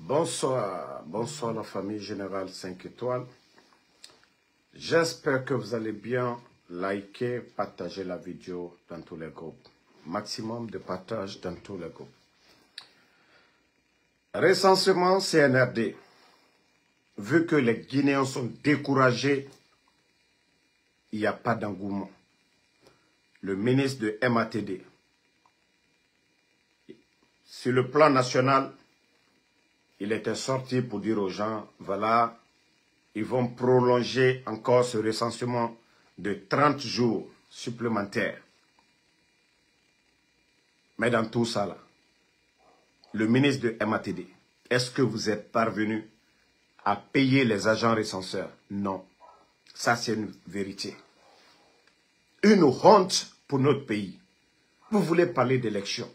Bonsoir, bonsoir la famille Générale 5 étoiles. J'espère que vous allez bien. Likez, partagez la vidéo dans tous les groupes. Maximum de partage dans tous les groupes. Recensement CNRD. Vu que les Guinéens sont découragés, il n'y a pas d'engouement. Le ministre de MATD, sur le plan national, il était sorti pour dire aux gens, voilà, ils vont prolonger encore ce recensement de 30 jours supplémentaires. Mais dans tout ça, là, le ministre de MATD, est-ce que vous êtes parvenu à payer les agents recenseurs? Non. Ça, c'est une vérité. Une honte pour notre pays. Vous voulez parler d'élection.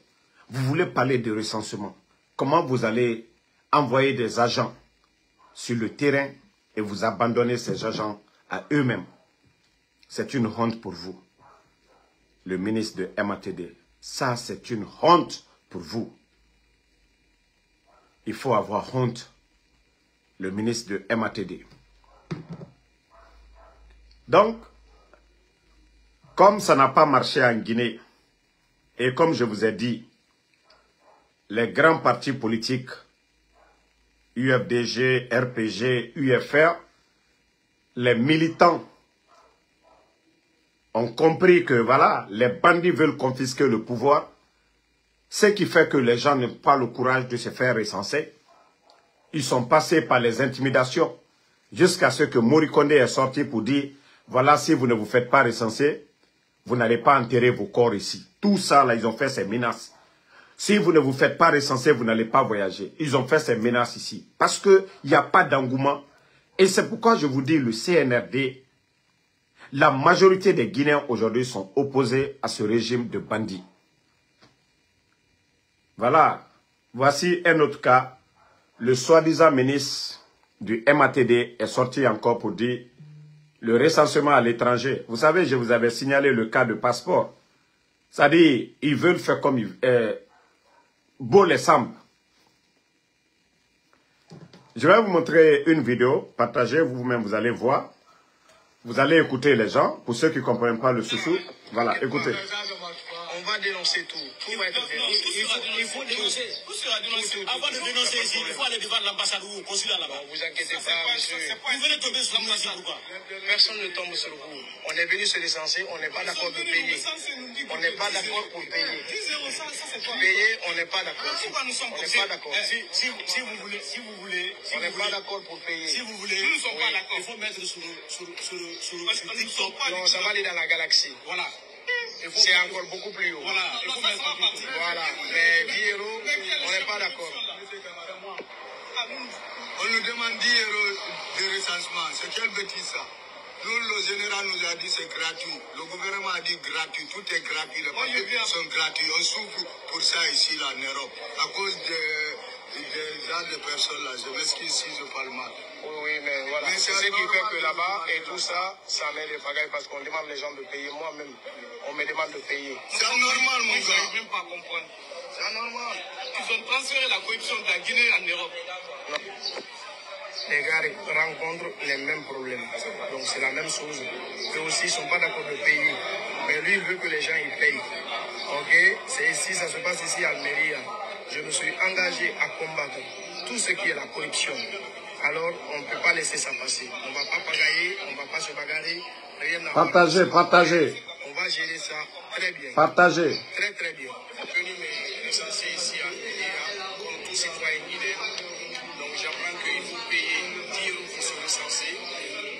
Vous voulez parler de recensement. Comment vous allez envoyer des agents sur le terrain et vous abandonner ces agents à eux-mêmes? C'est une honte pour vous. Le ministre de MATD, ça c'est une honte pour vous. Il faut avoir honte. Le ministre de MATD. Donc, comme ça n'a pas marché en Guinée, et comme je vous ai dit, les grands partis politiques, UFDG, RPG, UFR, les militants ont compris que voilà, les bandits veulent confisquer le pouvoir, ce qui fait que les gens n'ont pas le courage de se faire recenser. Ils sont passés par les intimidations jusqu'à ce que Morikondé est sorti pour dire, voilà, si vous ne vous faites pas recenser, vous n'allez pas enterrer vos corps ici. Tout ça, là, ils ont fait ces menaces. Si vous ne vous faites pas recenser, vous n'allez pas voyager. Ils ont fait ces menaces ici. Parce qu'il n'y a pas d'engouement. Et c'est pourquoi je vous dis, le CNRD, la majorité des Guinéens aujourd'hui sont opposés à ce régime de bandits. Voilà. Voici un autre cas. Le soi-disant ministre du MATD est sorti encore pour dire le recensement à l'étranger. Vous savez, je vous avais signalé le cas de passeport. C'est-à-dire, ils veulent faire comme beau les semble. Je vais vous montrer une vidéo, partagez vous-même, vous allez voir. Vous allez écouter les gens, pour ceux qui ne comprennent pas le soussou. Voilà, écoutez. On va dénoncer tout. Tout va être dénoncé. Il faut dénoncer. Tout sera dénoncé. Avant de dénoncer ici, il faut aller devant l'ambassade ou au consulat là-bas. Vous inquiétez pas, monsieur. Vous venez tomber sur l'ambassade ou quoi? Personne ne tombe sur vous. On est venu se licencier, on n'est pas d'accord de payer. On n'est pas d'accord pour payer. Payer, on n'est pas d'accord. Pourquoi nous sommes comme ça? On n'est pas d'accord. Si vous voulez, on n'est pas d'accord pour payer. Si vous voulez, nous ne sommes pas d'accord. Il faut mettre sur TikTok. Non, ça va aller dans la galaxie. Voilà. C'est encore beaucoup plus haut. Voilà, voilà. Mais 10 euros, on n'est pas d'accord. On nous demande 10 euros de recensement. C'est quelle bêtise ça? Nous, le général nous a dit c'est gratuit. Le gouvernement a dit gratuit. Tout est gratuit. Les papiers sont gratuits. On souffre pour ça ici, là, en Europe. À cause des gens de personnes là. Je m'excuse si je parle mal. Oui, mais voilà. C'est ce qui fait que là-bas, et tout ça, ça met les pagailles parce qu'on demande les gens de payer. Moi-même, on me demande de payer. C'est anormal, mon gars. Je ne même pas comprendre. C'est anormal. Ils ont transféré la corruption de la Guinée en Europe. Non. Les gars rencontrent les mêmes problèmes. Donc c'est la même chose. Eux aussi, ils ne sont pas d'accord de payer. Mais lui, il veut que les gens y payent. Ok? C'est ici, ça se passe ici à Almeria. Je me suis engagé à combattre tout ce qui est la corruption. Alors, on ne peut pas laisser ça passer. On ne va pas pagailler, on ne va pas se bagarrer. Partagez, partagez. On va gérer ça très bien. Partagez. Très, très bien. Je suis venu me licencier ici à Almeria, comme tout citoyen guinéen. Donc, j'apprends qu'il faut payer 10 euros pour se licencier.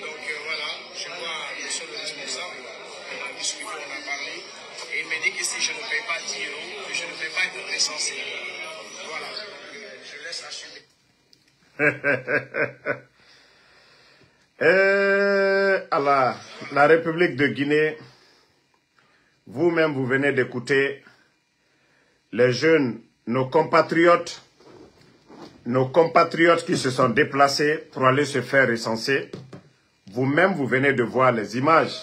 Donc, voilà, je vois monsieur le responsable. On a discuté, on a parlé. Et il m'a dit que si je ne paye pas 10 euros, que je ne vais pas être licencié. Voilà. Je laisse assumer. Alors, la République de Guinée, vous-même, vous venez d'écouter les jeunes, nos compatriotes qui se sont déplacés pour aller se faire recenser. Vous-même, vous venez de voir les images.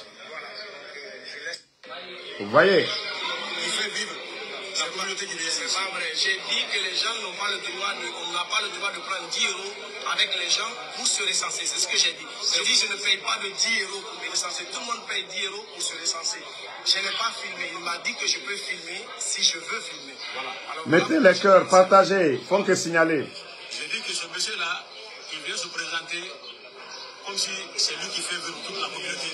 Vous voyez? Il fait vivre la communauté guinéenne. C'est pas vrai. J'ai dit que les gens n'ont pas le droit, on n'a pas le droit de prendre 10 euros avec les gens pour se recenser. C'est ce que j'ai dit. J'ai dit je ne paye pas de 10 euros pour me recenser. Tout le monde paye 10 euros pour se recenser. Je n'ai pas filmé. Il m'a dit que je peux filmer si je veux filmer. Voilà. Alors, mettez les cœurs, partagez, font que signaler. J'ai dit que ce monsieur-là, il vient se présenter comme si c'est lui qui fait vivre toute la communauté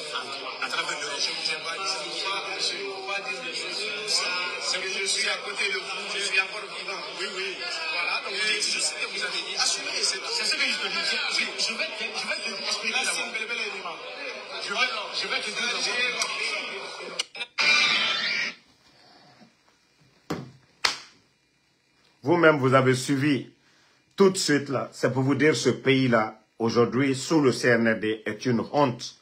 à travers le région. Je ne peux pas dire des choses comme ça. C'est que je suis à côté de vous, je suis encore vivant. Oui, oui. Voilà, donc je sais que vous avez dit. Assumez, c'est ce que je te dis. Je vais t'expliquer d'abord. Je vais te dire d'abord. Vous-même, vous avez suivi tout de suite là. C'est pour vous dire ce pays-là, aujourd'hui, sous le CNRD, est une honte.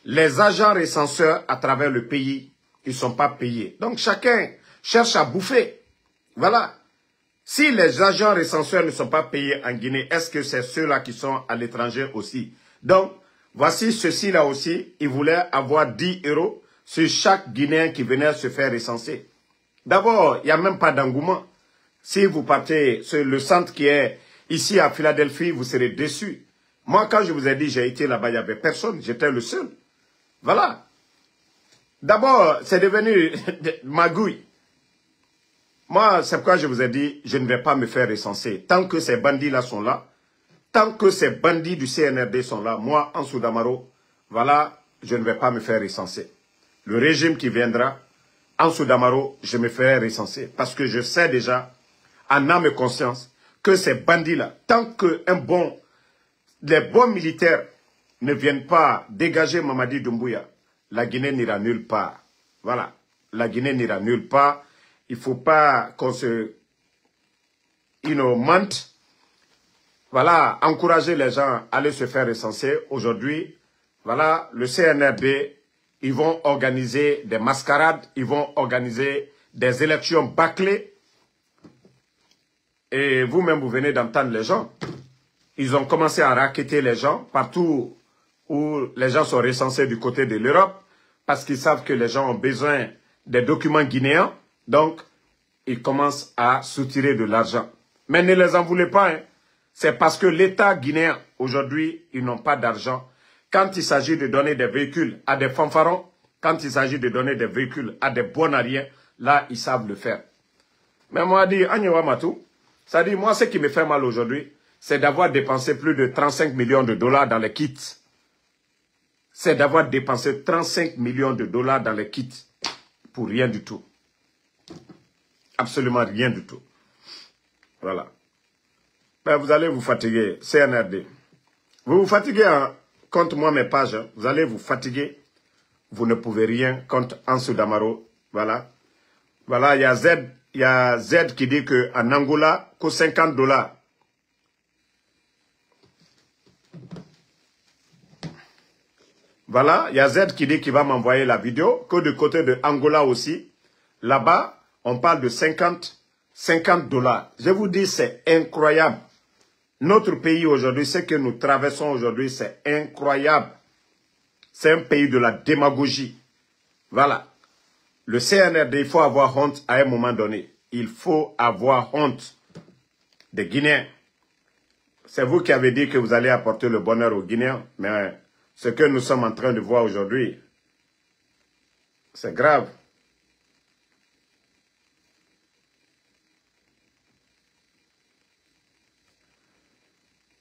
Les agents recenseurs à travers le pays, ils ne sont pas payés. Donc chacun cherche à bouffer. Voilà. Si les agents recenseurs ne sont pas payés en Guinée, est-ce que c'est ceux-là qui sont à l'étranger aussi? Donc, voici ceux-ci-là aussi, ils voulaient avoir 10 euros sur chaque Guinéen qui venait se faire recenser. D'abord, il n'y a même pas d'engouement. Si vous partez sur le centre qui est ici à Philadelphie, vous serez déçus. Moi, quand je vous ai dit, j'ai été là-bas, il n'y avait personne. J'étais le seul. Voilà. D'abord, c'est devenu magouille. Moi, c'est pourquoi je vous ai dit, je ne vais pas me faire recenser. Tant que ces bandits-là sont là, tant que ces bandits du CNRD sont là, moi, Ansou Damaro, voilà, je ne vais pas me faire recenser. Le régime qui viendra, Ansou Damaro, je me ferai recenser. Parce que je sais déjà, en âme et conscience, que ces bandits-là, tant que les bons militaires ne viennent pas dégager Mamadi Doumbouya, la Guinée n'ira nulle part. Voilà, la Guinée n'ira nulle part. Il ne faut pas qu'on se mente. Voilà, encourager les gens à aller se faire recenser. Aujourd'hui, voilà, le CNRD, ils vont organiser des mascarades, ils vont organiser des élections bâclées. Et vous-même, vous venez d'entendre les gens. Ils ont commencé à racketter les gens partout où les gens sont recensés du côté de l'Europe parce qu'ils savent que les gens ont besoin des documents guinéens. Donc, ils commencent à soutirer de l'argent. Mais ne les en voulez pas. Hein. C'est parce que l'État guinéen, aujourd'hui, ils n'ont pas d'argent. Quand il s'agit de donner des véhicules à des fanfarons, quand il s'agit de donner des véhicules à des bonariens, là, ils savent le faire. Mais moi, je dis, Agnewa Matou, ça dit, moi, ce qui me fait mal aujourd'hui, c'est d'avoir dépensé plus de 35 millions de dollars dans les kits. C'est d'avoir dépensé 35 millions de dollars dans les kits pour rien du tout. Absolument rien du tout. Voilà. Ben, vous allez vous fatiguer, CNRD. Vous vous fatiguez contre moi, mes pages. Hein. Vous allez vous fatiguer. Vous ne pouvez rien contre Ansou Damaro. Voilà. Voilà, il y a Z qui dit qu'en Angola, que 50 $. Voilà, il y a Z qui dit qu'il va m'envoyer la vidéo, que du côté de Angola aussi, là-bas, on parle de 50 $. Je vous dis, c'est incroyable. Notre pays aujourd'hui, ce que nous traversons aujourd'hui, c'est incroyable. C'est un pays de la démagogie. Voilà. Le CNRD, il faut avoir honte à un moment donné. Il faut avoir honte des Guinéens. C'est vous qui avez dit que vous allez apporter le bonheur aux Guinéens, mais ce que nous sommes en train de voir aujourd'hui, c'est grave.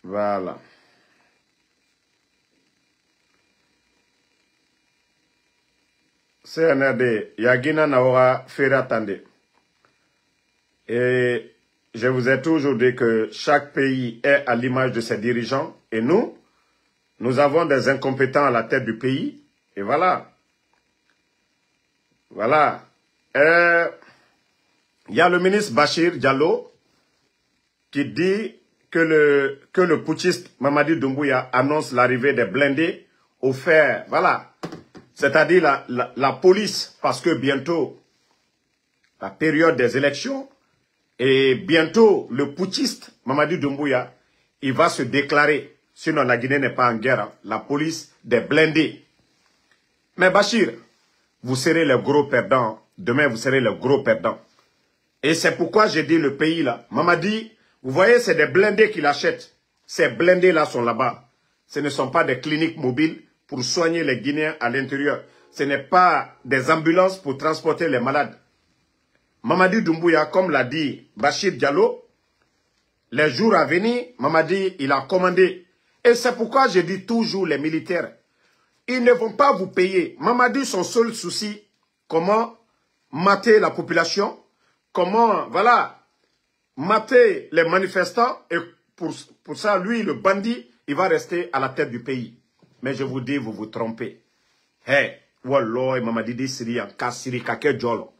Voilà. CNRD, Yagina Naora Ferratande. Et je vous ai toujours dit que chaque pays est à l'image de ses dirigeants. Et nous avons des incompétents à la tête du pays. Et voilà. Voilà. Il y a le ministre Bachir Diallo qui dit que le putschiste Mamadi Doumbouya annonce l'arrivée des blindés au fer. Voilà. C'est-à-dire la police, parce que bientôt, la période des élections, et bientôt, le putschiste Mamadi Doumbouya, il va se déclarer. Sinon, la Guinée n'est pas en guerre. Hein, la police des blindés. Mais Bachir, vous serez le gros perdant. Demain, vous serez le gros perdant. Et c'est pourquoi j'ai dit le pays là. Mamadi, vous voyez, c'est des blindés qu'il achète. Ces blindés là sont là-bas. Ce ne sont pas des cliniques mobiles pour soigner les Guinéens à l'intérieur. Ce n'est pas des ambulances pour transporter les malades. Mamadi Doumbouya, comme l'a dit Bachir Diallo, les jours à venir, Mamadi, il a commandé. Et c'est pourquoi je dis toujours les militaires, ils ne vont pas vous payer. Mamadi, son seul souci, comment mater la population, comment, voilà, mater les manifestants. Et pour ça, lui, le bandit, il va rester à la tête du pays. Mais je vous dis, vous vous trompez. Hey, Wallah, Mamadi dit Syrian, Kassiri, Kake Djolo.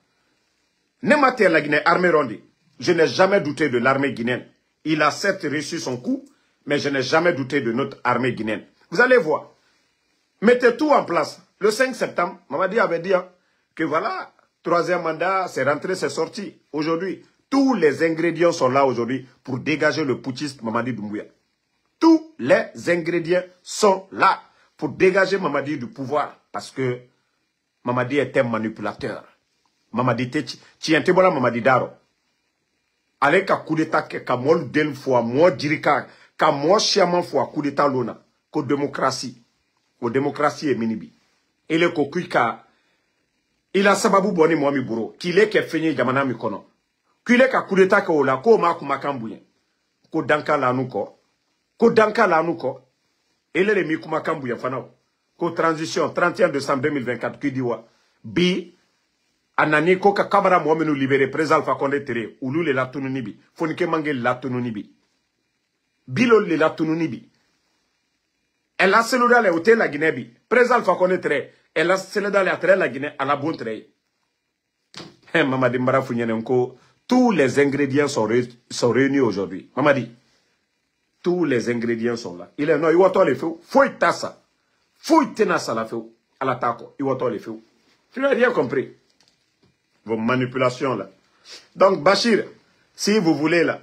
Ne mater la Guinée, armée ronde. Je n'ai jamais douté de l'armée guinéenne. Il a certes reçu son coup, mais je n'ai jamais douté de notre armée guinéenne. Vous allez voir. Mettez tout en place. Le 5 septembre, Mamadi avait dit que voilà, troisième mandat, c'est rentré, c'est sorti. Aujourd'hui, tous les ingrédients sont là aujourd'hui pour dégager le putschiste Mamadi Doumbouya. Tous les ingrédients sont là pour dégager Mamadi du pouvoir. Parce que Mamadi est un manipulateur. Mamadi tu bola Mamadi Daro. Allez ka coup d'état ka mol del fois moi dirika ka moi chiaman fois coup d'état lona ko démocratie. Ko démocratie est minibi. Et le kokuika il a sababu boni moi mi buro kile ke fenye jamana mi kono. Kile ka coup d'état ko la ko ma kumakambuye. Ko danka la nuko. Ko danka la nuko. Ele le mi kumakambuye fanao. Ko transition 31 décembre 2024 qui dit wa bi anani ko ka kabara mo menu libéré président Alpha Condé tere ulu le la tununibi fonike mange la tununibi bilo le la tununibi elle a cellule le hôtel la Guinée bi président Alpha Condé tere elle a cellule dans la Guinée à la bonne tere Mamadi Mbara funyene ko tous les ingrédients sont réunis aujourd'hui. Mamadi, tous les ingrédients sont là. Il est non, il va les feux. Faut y tassa. Faut y tenir la feu. À l'attaque, il va les feux. Tu n'as rien compris. Vos manipulations là. Donc Bachir, si vous voulez là,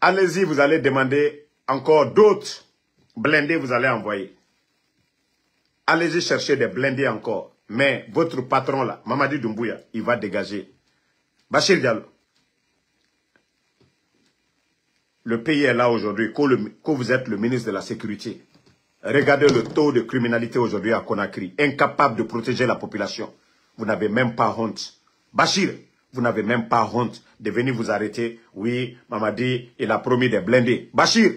allez-y, vous allez demander encore d'autres blindés, vous allez envoyer. Allez-y chercher des blindés encore. Mais votre patron là, Mamadi Doumbouya, il va dégager. Bachir Diallo. Le pays est là aujourd'hui, que vous êtes le ministre de la Sécurité. Regardez le taux de criminalité aujourd'hui à Conakry. Incapable de protéger la population. Vous n'avez même pas honte. Bachir, vous n'avez même pas honte de venir vous arrêter. Oui, Mamadi, il a promis des blindés. Bachir,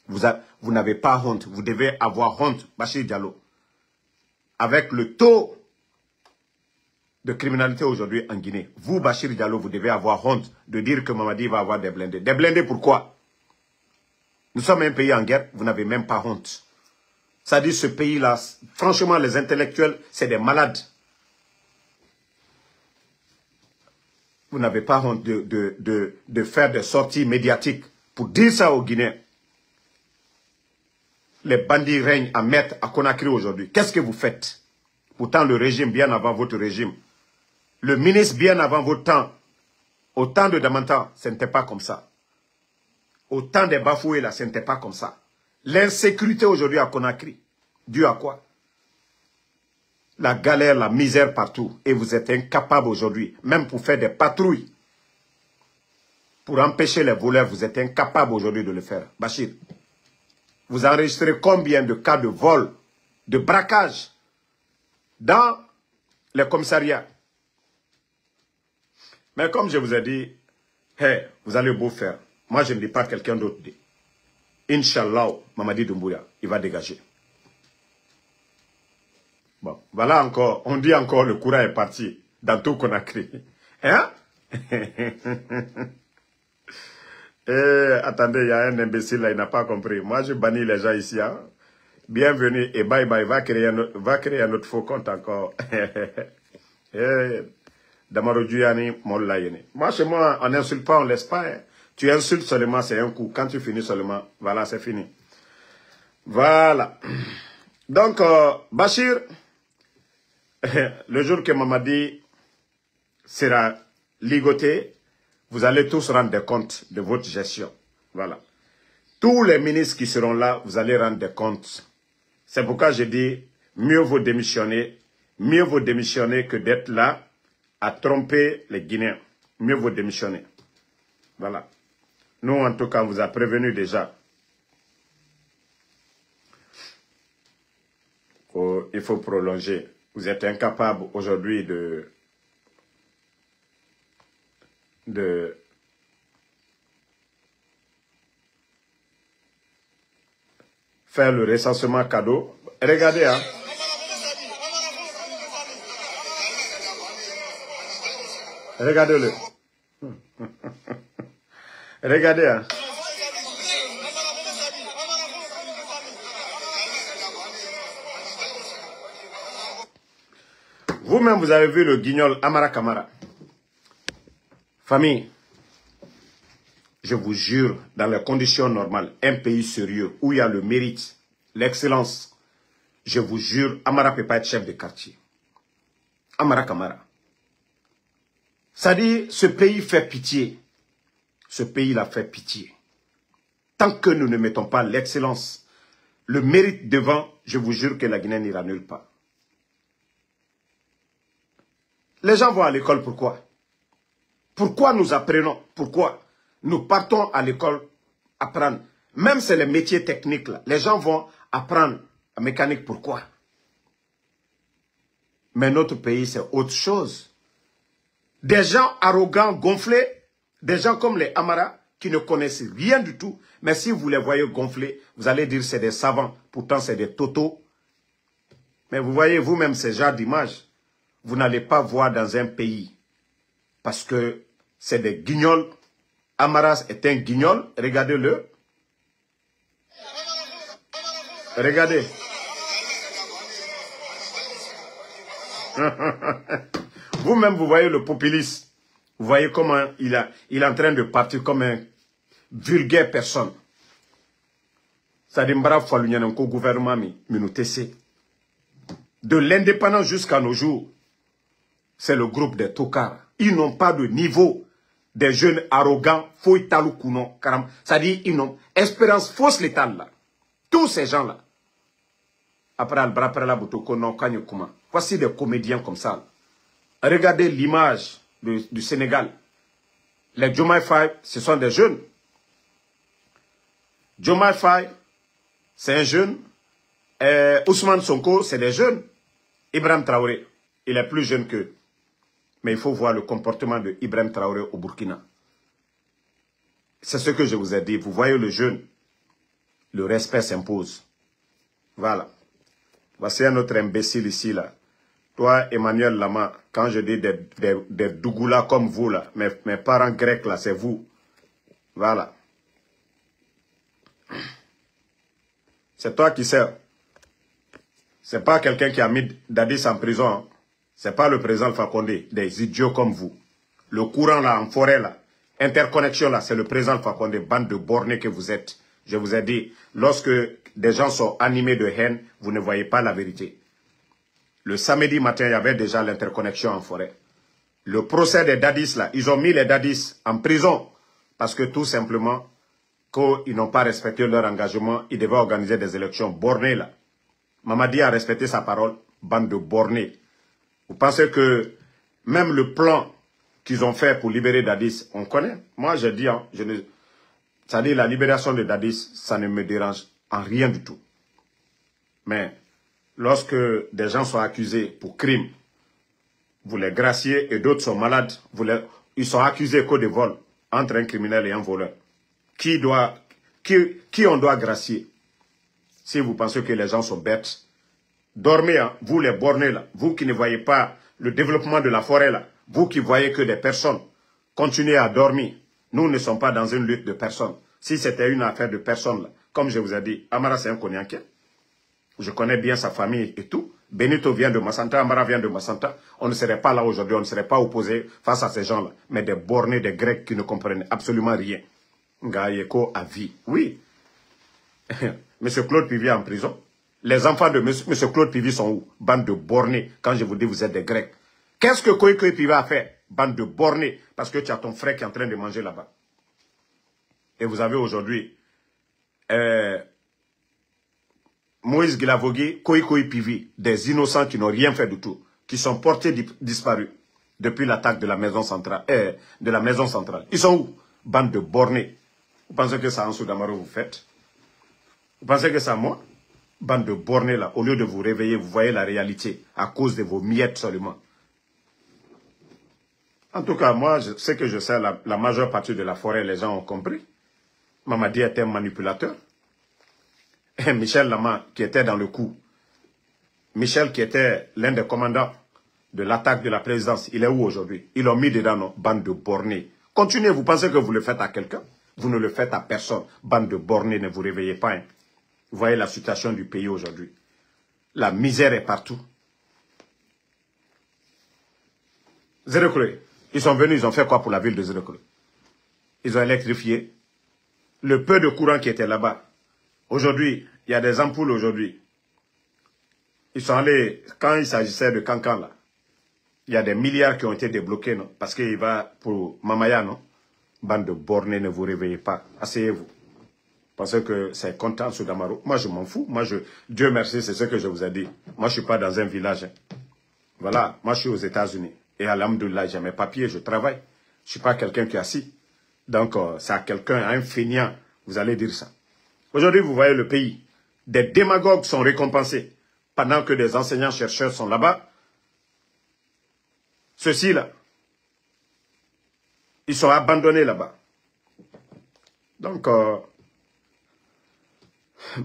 vous n'avez pas honte. Vous devez avoir honte, Bachir Diallo. Avec le taux de criminalité aujourd'hui en Guinée, vous, Bachir Diallo, vous devez avoir honte de dire que Mamadi va avoir des blindés. Des blindés pourquoi? Nous sommes un pays en guerre, vous n'avez même pas honte. Ça dit ce pays-là, franchement, les intellectuels, c'est des malades. Vous n'avez pas honte de faire des sorties médiatiques pour dire ça aux Guinéens. Les bandits règnent à mettre à Conakry aujourd'hui. Qu'est-ce que vous faites? Pourtant, le régime, bien avant votre régime, le ministre, bien avant votre temps, au temps de Damantan, ce n'était pas comme ça. Au temps des Bafoués, là, ce n'était pas comme ça. L'insécurité aujourd'hui à Conakry, dû à quoi? La galère, la misère partout. Et vous êtes incapable aujourd'hui, même pour faire des patrouilles, pour empêcher les voleurs, vous êtes incapable aujourd'hui de le faire. Bachir, vous enregistrez combien de cas de vol, de braquage dans les commissariats? Mais comme je vous ai dit, hey, vous allez beau faire. Moi, je ne dis pas quelqu'un d'autre dit. Inch'Allah, Mamadi Doumbouya, il va dégager. Bon, voilà encore, on dit encore le courant est parti dans tout Conakry. Hein? Attendez, il y a un imbécile là, il n'a pas compris. Moi, je bannis les gens ici. Hein? Bienvenue et bye bye, va créer un autre faux compte encore. Damaro Djuyani, Mollaïne. Moi, chez moi, on n'insulte pas, on ne laisse pas. Hein. Tu insultes seulement, c'est un coup. Quand tu finis seulement, voilà, c'est fini. Voilà. Donc, Bachir, le jour que Mamadi sera ligoté, vous allez tous rendre compte de votre gestion. Voilà. Tous les ministres qui seront là, vous allez rendre compte. C'est pourquoi je dis, mieux vaut démissionner que d'être là à tromper les Guinéens. mieux vaut démissionner. Voilà. Nous, en tout cas, on vous a prévenu déjà. Il faut prolonger. Vous êtes incapable aujourd'hui de faire le recensement cadeau. Regardez, hein. Regardez-le. Regardez, hein. Vous-même, vous avez vu le guignol Amara Kamara. Famille, je vous jure, dans les conditions normales, un pays sérieux, où il y a le mérite, l'excellence, je vous jure, Amara ne peut pas être chef de quartier. Amara Kamara. Ça dit, ce pays fait pitié. Ce pays-là fait pitié. Tant que nous ne mettons pas l'excellence, le mérite devant, je vous jure que la Guinée n'ira nulle part. Les gens vont à l'école, pourquoi? Pourquoi nous apprenons? Pourquoi? Nous partons à l'école apprendre. Même c'est les métiers techniques là. Les gens vont apprendre la mécanique, pourquoi? Mais notre pays, c'est autre chose. Des gens arrogants, gonflés, des gens comme les Amara, qui ne connaissent rien du tout. Mais si vous les voyez gonflés, vous allez dire c'est des savants. Pourtant, c'est des totos. Mais vous voyez vous-même ces genres d'images. Vous n'allez pas voir dans un pays. Parce que c'est des guignols. Amaras est un guignol. Regardez-le. Regardez. Vous-même, vous voyez le populiste. Vous voyez comment il est en train de partir comme un vulgaire personne. Ça dit, gouvernement de l'indépendance jusqu'à nos jours. C'est le groupe des tocards. Ils n'ont pas de niveau. Des jeunes arrogants, ça dit, ils n'ont espérance fausse létale là. Tous ces gens-là. Voici des comédiens comme ça. Regardez l'image du Sénégal. Les Diomaye Faye, ce sont des jeunes. Diomaye Faye, c'est un jeune. Ousmane Sonko, c'est des jeunes. Ibrahim Traoré, il est plus jeune qu'eux. Mais il faut voir le comportement de Ibrahim Traoré au Burkina. C'est ce que je vous ai dit. Vous voyez le jeune. Le respect s'impose. Voilà. Voici un autre imbécile ici, là. Toi, Emmanuel Lama, quand je dis des Dougoula comme vous, là, mes parents grecs, là, c'est vous. Voilà. C'est toi qui sais. C'est pas quelqu'un qui a mis Dadis en prison. Hein. C'est pas le président Alpha Condé. Des idiots comme vous. Le courant, là, en forêt, là. Interconnexion, là, c'est le président Alpha Condé. Bande de bornés que vous êtes. Je vous ai dit, lorsque des gens sont animés de haine, vous ne voyez pas la vérité. Le samedi matin, il y avait déjà l'interconnexion en forêt. Le procès des Dadis, là, ils ont mis les Dadis en prison. Parce que tout simplement, qu'ils n'ont pas respecté leur engagement, ils devaient organiser des élections bornées, là. Mamadi a respecté sa parole, bande de bornés. Vous pensez que même le plan qu'ils ont fait pour libérer Dadis, on connaît? Moi, je dis, hein, ça dit la libération de Dadis, ça ne me dérange en rien du tout. Mais lorsque des gens sont accusés pour crime, vous les graciez et d'autres sont malades, ils sont accusés que de vol entre un criminel et un voleur. Qui on doit gracier? Si vous pensez que les gens sont bêtes, dormez, hein, vous les bornés là, vous qui ne voyez pas le développement de la forêt là, vous qui voyez que des personnes, continuez à dormir. Nous ne sommes pas dans une lutte de personnes. Si c'était une affaire de personnes là, comme je vous ai dit, Amara c'est un Konyanké. Je connais bien sa famille et tout. Benito vient de Massanta, Amara vient de Massanta. On ne serait pas là aujourd'hui, on ne serait pas opposé face à ces gens-là. Mais des bornés, des Grecs qui ne comprennent absolument rien. Ngaïeko à vie. Oui. Monsieur Claude Pivy est en prison. Les enfants de Monsieur Claude Pivy sont où? Bande de bornés. Quand je vous dis vous êtes des Grecs. Qu'est-ce que Koïkoï Pivy a fait? Bande de bornés. Parce que tu as ton frère qui est en train de manger là-bas. Et vous avez aujourd'hui Moïse Guilavogui, Koïkoï Pivy, des innocents qui n'ont rien fait du tout, qui sont portés disparus. depuis l'attaque de la maison centrale. Ils sont où? Bande de bornés. Vous pensez que ça, Ansou Damaro, vous faites? Vous pensez que ça, moi? Bande de bornés, là, au lieu de vous réveiller, vous voyez la réalité à cause de vos miettes seulement. En tout cas, moi, ce que je sais, la majeure partie de la forêt, les gens ont compris. Mamadi était un manipulateur. Et Michel Lama, qui était dans le coup, Michel, qui était l'un des commandants de l'attaque de la présidence, il est où aujourd'hui? Ils l'ont mis dedans, non? Bande de bornés. Continuez, vous pensez que vous le faites à quelqu'un? Vous ne le faites à personne. Bande de bornés, ne vous réveillez pas. Hein. Vous voyez la situation du pays aujourd'hui. La misère est partout. Zérekle, ils sont venus, ils ont fait quoi pour la ville de Zérekle? Ils ont électrifié. Le peu de courant qui était là-bas. Aujourd'hui, il y a des ampoules aujourd'hui. Ils sont allés, quand il s'agissait de Cancan là, il y a des milliards qui ont été débloqués, non? Parce qu'il va pour Mamaya, non? Bande de bornés, ne vous réveillez pas. Asseyez-vous. Parce que c'est content sous Damaro. Moi, je m'en fous. Moi, Dieu merci, c'est ce que je vous ai dit. Moi, je ne suis pas dans un village. Hein. Voilà, moi, je suis aux États-Unis. Et alhamdoulilah, j'ai mes papiers, je travaille. Je ne suis pas quelqu'un qui est assis. Donc, c'est à quelqu'un, à un feignant, vous allez dire ça. Aujourd'hui, vous voyez le pays. Des démagogues sont récompensés. Pendant que des enseignants-chercheurs sont là-bas. Ceux-ci, là, ils sont abandonnés là-bas. Donc,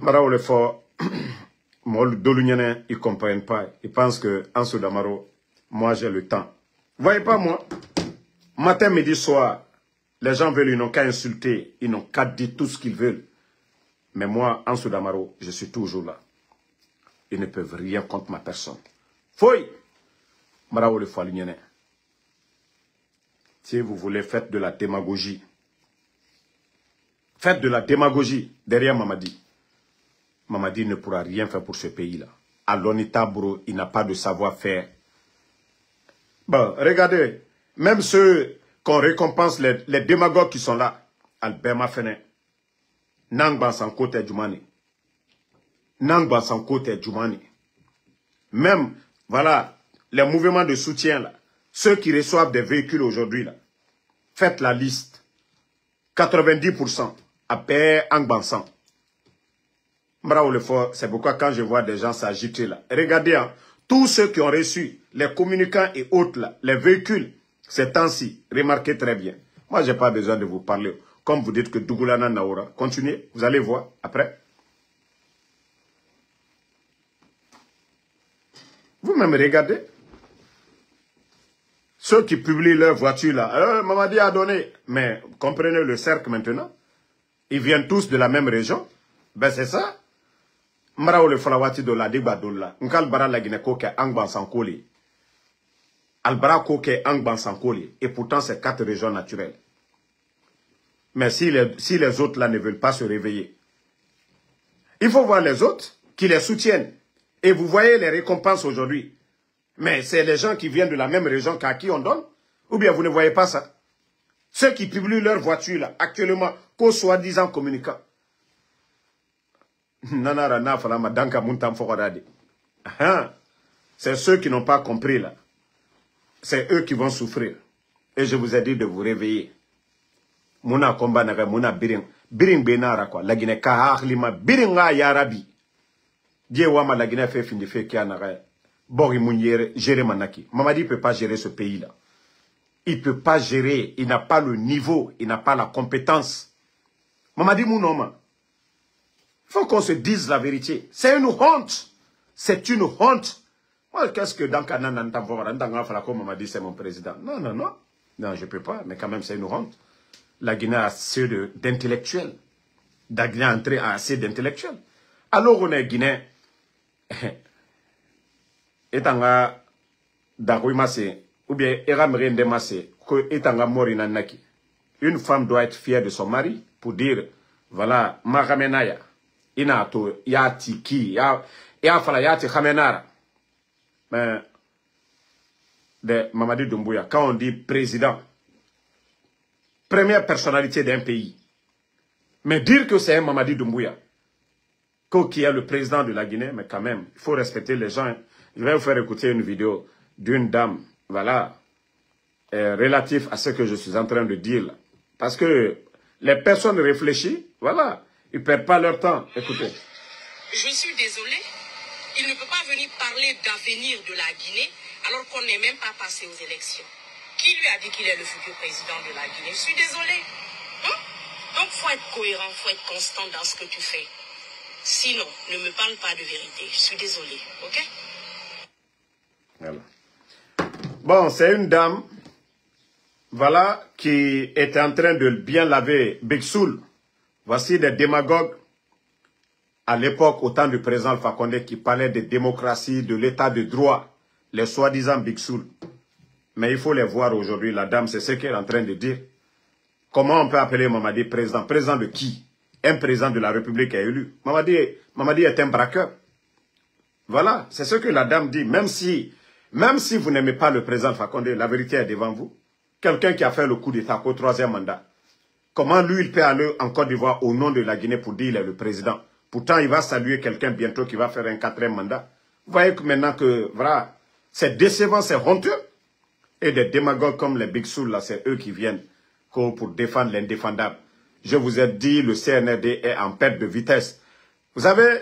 Maraou le fort, ils ne comprennent pas. Ils pensent que Ansou Damaro, moi j'ai le temps. Vous voyez pas moi? Matin, midi, soir, les gens veulent, ils n'ont qu'à insulter, ils n'ont qu'à dire tout ce qu'ils veulent. Mais moi, Ansou Damaro, je suis toujours là. Ils ne peuvent rien contre ma personne. Foy! Maraou le fort, si vous voulez, faites de la démagogie. Faites de la démagogie derrière Mamadi. Mamadi ne pourra rien faire pour ce pays-là. À l'ONITA, bro, il n'a pas de savoir-faire. Bon, regardez, même ceux qu'on récompense, les démagogues qui sont là, Albert Mafene, Nangban Sanko Tedjoumani. Nangban Sanko Tedjoumani. Même, voilà, les mouvements de soutien, là, ceux qui reçoivent des véhicules aujourd'hui, là, faites la liste. 90% à paix Angbansan. C'est pourquoi quand je vois des gens s'agiter là, regardez, hein, tous ceux qui ont reçu les communicants et autres là, les véhicules, ces temps-ci, remarquez très bien. Moi, je n'ai pas besoin de vous parler. Comme vous dites que Dougoulana Naoura, continuez, vous allez voir après. Vous-même regardez. Ceux qui publient leur voiture là, Mamadi a donné. Mais comprenez le cercle maintenant. Ils viennent tous de la même région. Ben c'est ça. Maraou le falawati de la dibadola. Nkal bara la Guinée koke angban sankoli. Albara koke angban sankoli. Et pourtant c'est 4 régions naturelles. Mais si les autres là ne veulent pas se réveiller, il faut voir les autres qui les soutiennent. Et vous voyez les récompenses aujourd'hui. Mais c'est les gens qui viennent de la même région qu'à qui on donne. Ou bien vous ne voyez pas ça. Ceux qui publient leur voiture là, actuellement, qu'au soi-disant communicant. C'est ceux qui n'ont pas compris là. C'est eux qui vont souffrir. Et je vous ai dit de vous réveiller. Mouna komba naga, mouna biring. Biring benara quoi. La Guinée kaha lima. Biringa yarabi. Dieu wama la Guinée fait fin de fait qui a naga. Bori mouniere gérer manaki. Mamadi ne peut pas gérer ce pays là. Il ne peut pas gérer. Il n'a pas le niveau. Il n'a pas la compétence. Mamadi Mounoma. Il faut qu'on se dise la vérité. C'est une honte. C'est une honte. Moi, qu'est-ce que dans Kanan Mamadi, c'est mon président? Non, non, non. Non, je ne peux pas. Mais quand même, c'est une honte. La Guinée a assez d'intellectuels. La Guinée a entré à assez d'intellectuels. Alors, on est Guinée. Etanga Darouimase. Ou bien, Eramere Ndemase. Que Etanga Morinanaki. Une femme doit être fière de son mari pour dire, voilà, ma ramenaya. Inato, yati ki, ya fala yati ramenara. Mais, de Mamadi Doumbouya, quand on dit président, première personnalité d'un pays, mais dire que c'est un Mamadi Doumbouya, qui est le président de la Guinée, mais quand même, il faut respecter les gens. Je vais vous faire écouter une vidéo d'une dame, voilà, relatif à ce que je suis en train de dire là. Parce que les personnes réfléchissent, voilà, ils ne perdent pas leur temps. Écoutez. Je suis désolé, il ne peut pas venir parler d'avenir de la Guinée alors qu'on n'est même pas passé aux élections. Qui lui a dit qu'il est le futur président de la Guinée? Je suis désolé. Donc, il faut être cohérent, il faut être constant dans ce que tu fais. Sinon, ne me parle pas de vérité. Je suis désolé, ok? Voilà. Bon, c'est une dame, voilà, qui est en train de bien laver Big Soul. Voici des démagogues, à l'époque, au temps du président Alpha Condé, qui parlaient de démocratie, de l'état de droit, les soi-disant Big Soul. Mais il faut les voir aujourd'hui, la dame, c'est ce qu'elle est en train de dire. Comment on peut appeler Mamadi président? Président de qui? Un président de la République est élu. Mamadi est un braqueur. Voilà, c'est ce que la dame dit. Même si vous n'aimez pas le président Alpha Condé, la vérité est devant vous. Quelqu'un qui a fait le coup d'État au 3e mandat. Comment lui, il peut aller en Côte d'Ivoire au nom de la Guinée pour dire qu'il est le président? Pourtant, il va saluer quelqu'un bientôt qui va faire un 4e mandat. Vous voyez que maintenant que, voilà, c'est décevant, c'est honteux. Et des démagogues comme les Big Soul, là, c'est eux qui viennent pour défendre l'indéfendable. Je vous ai dit, le CNRD est en perte de vitesse. Vous savez,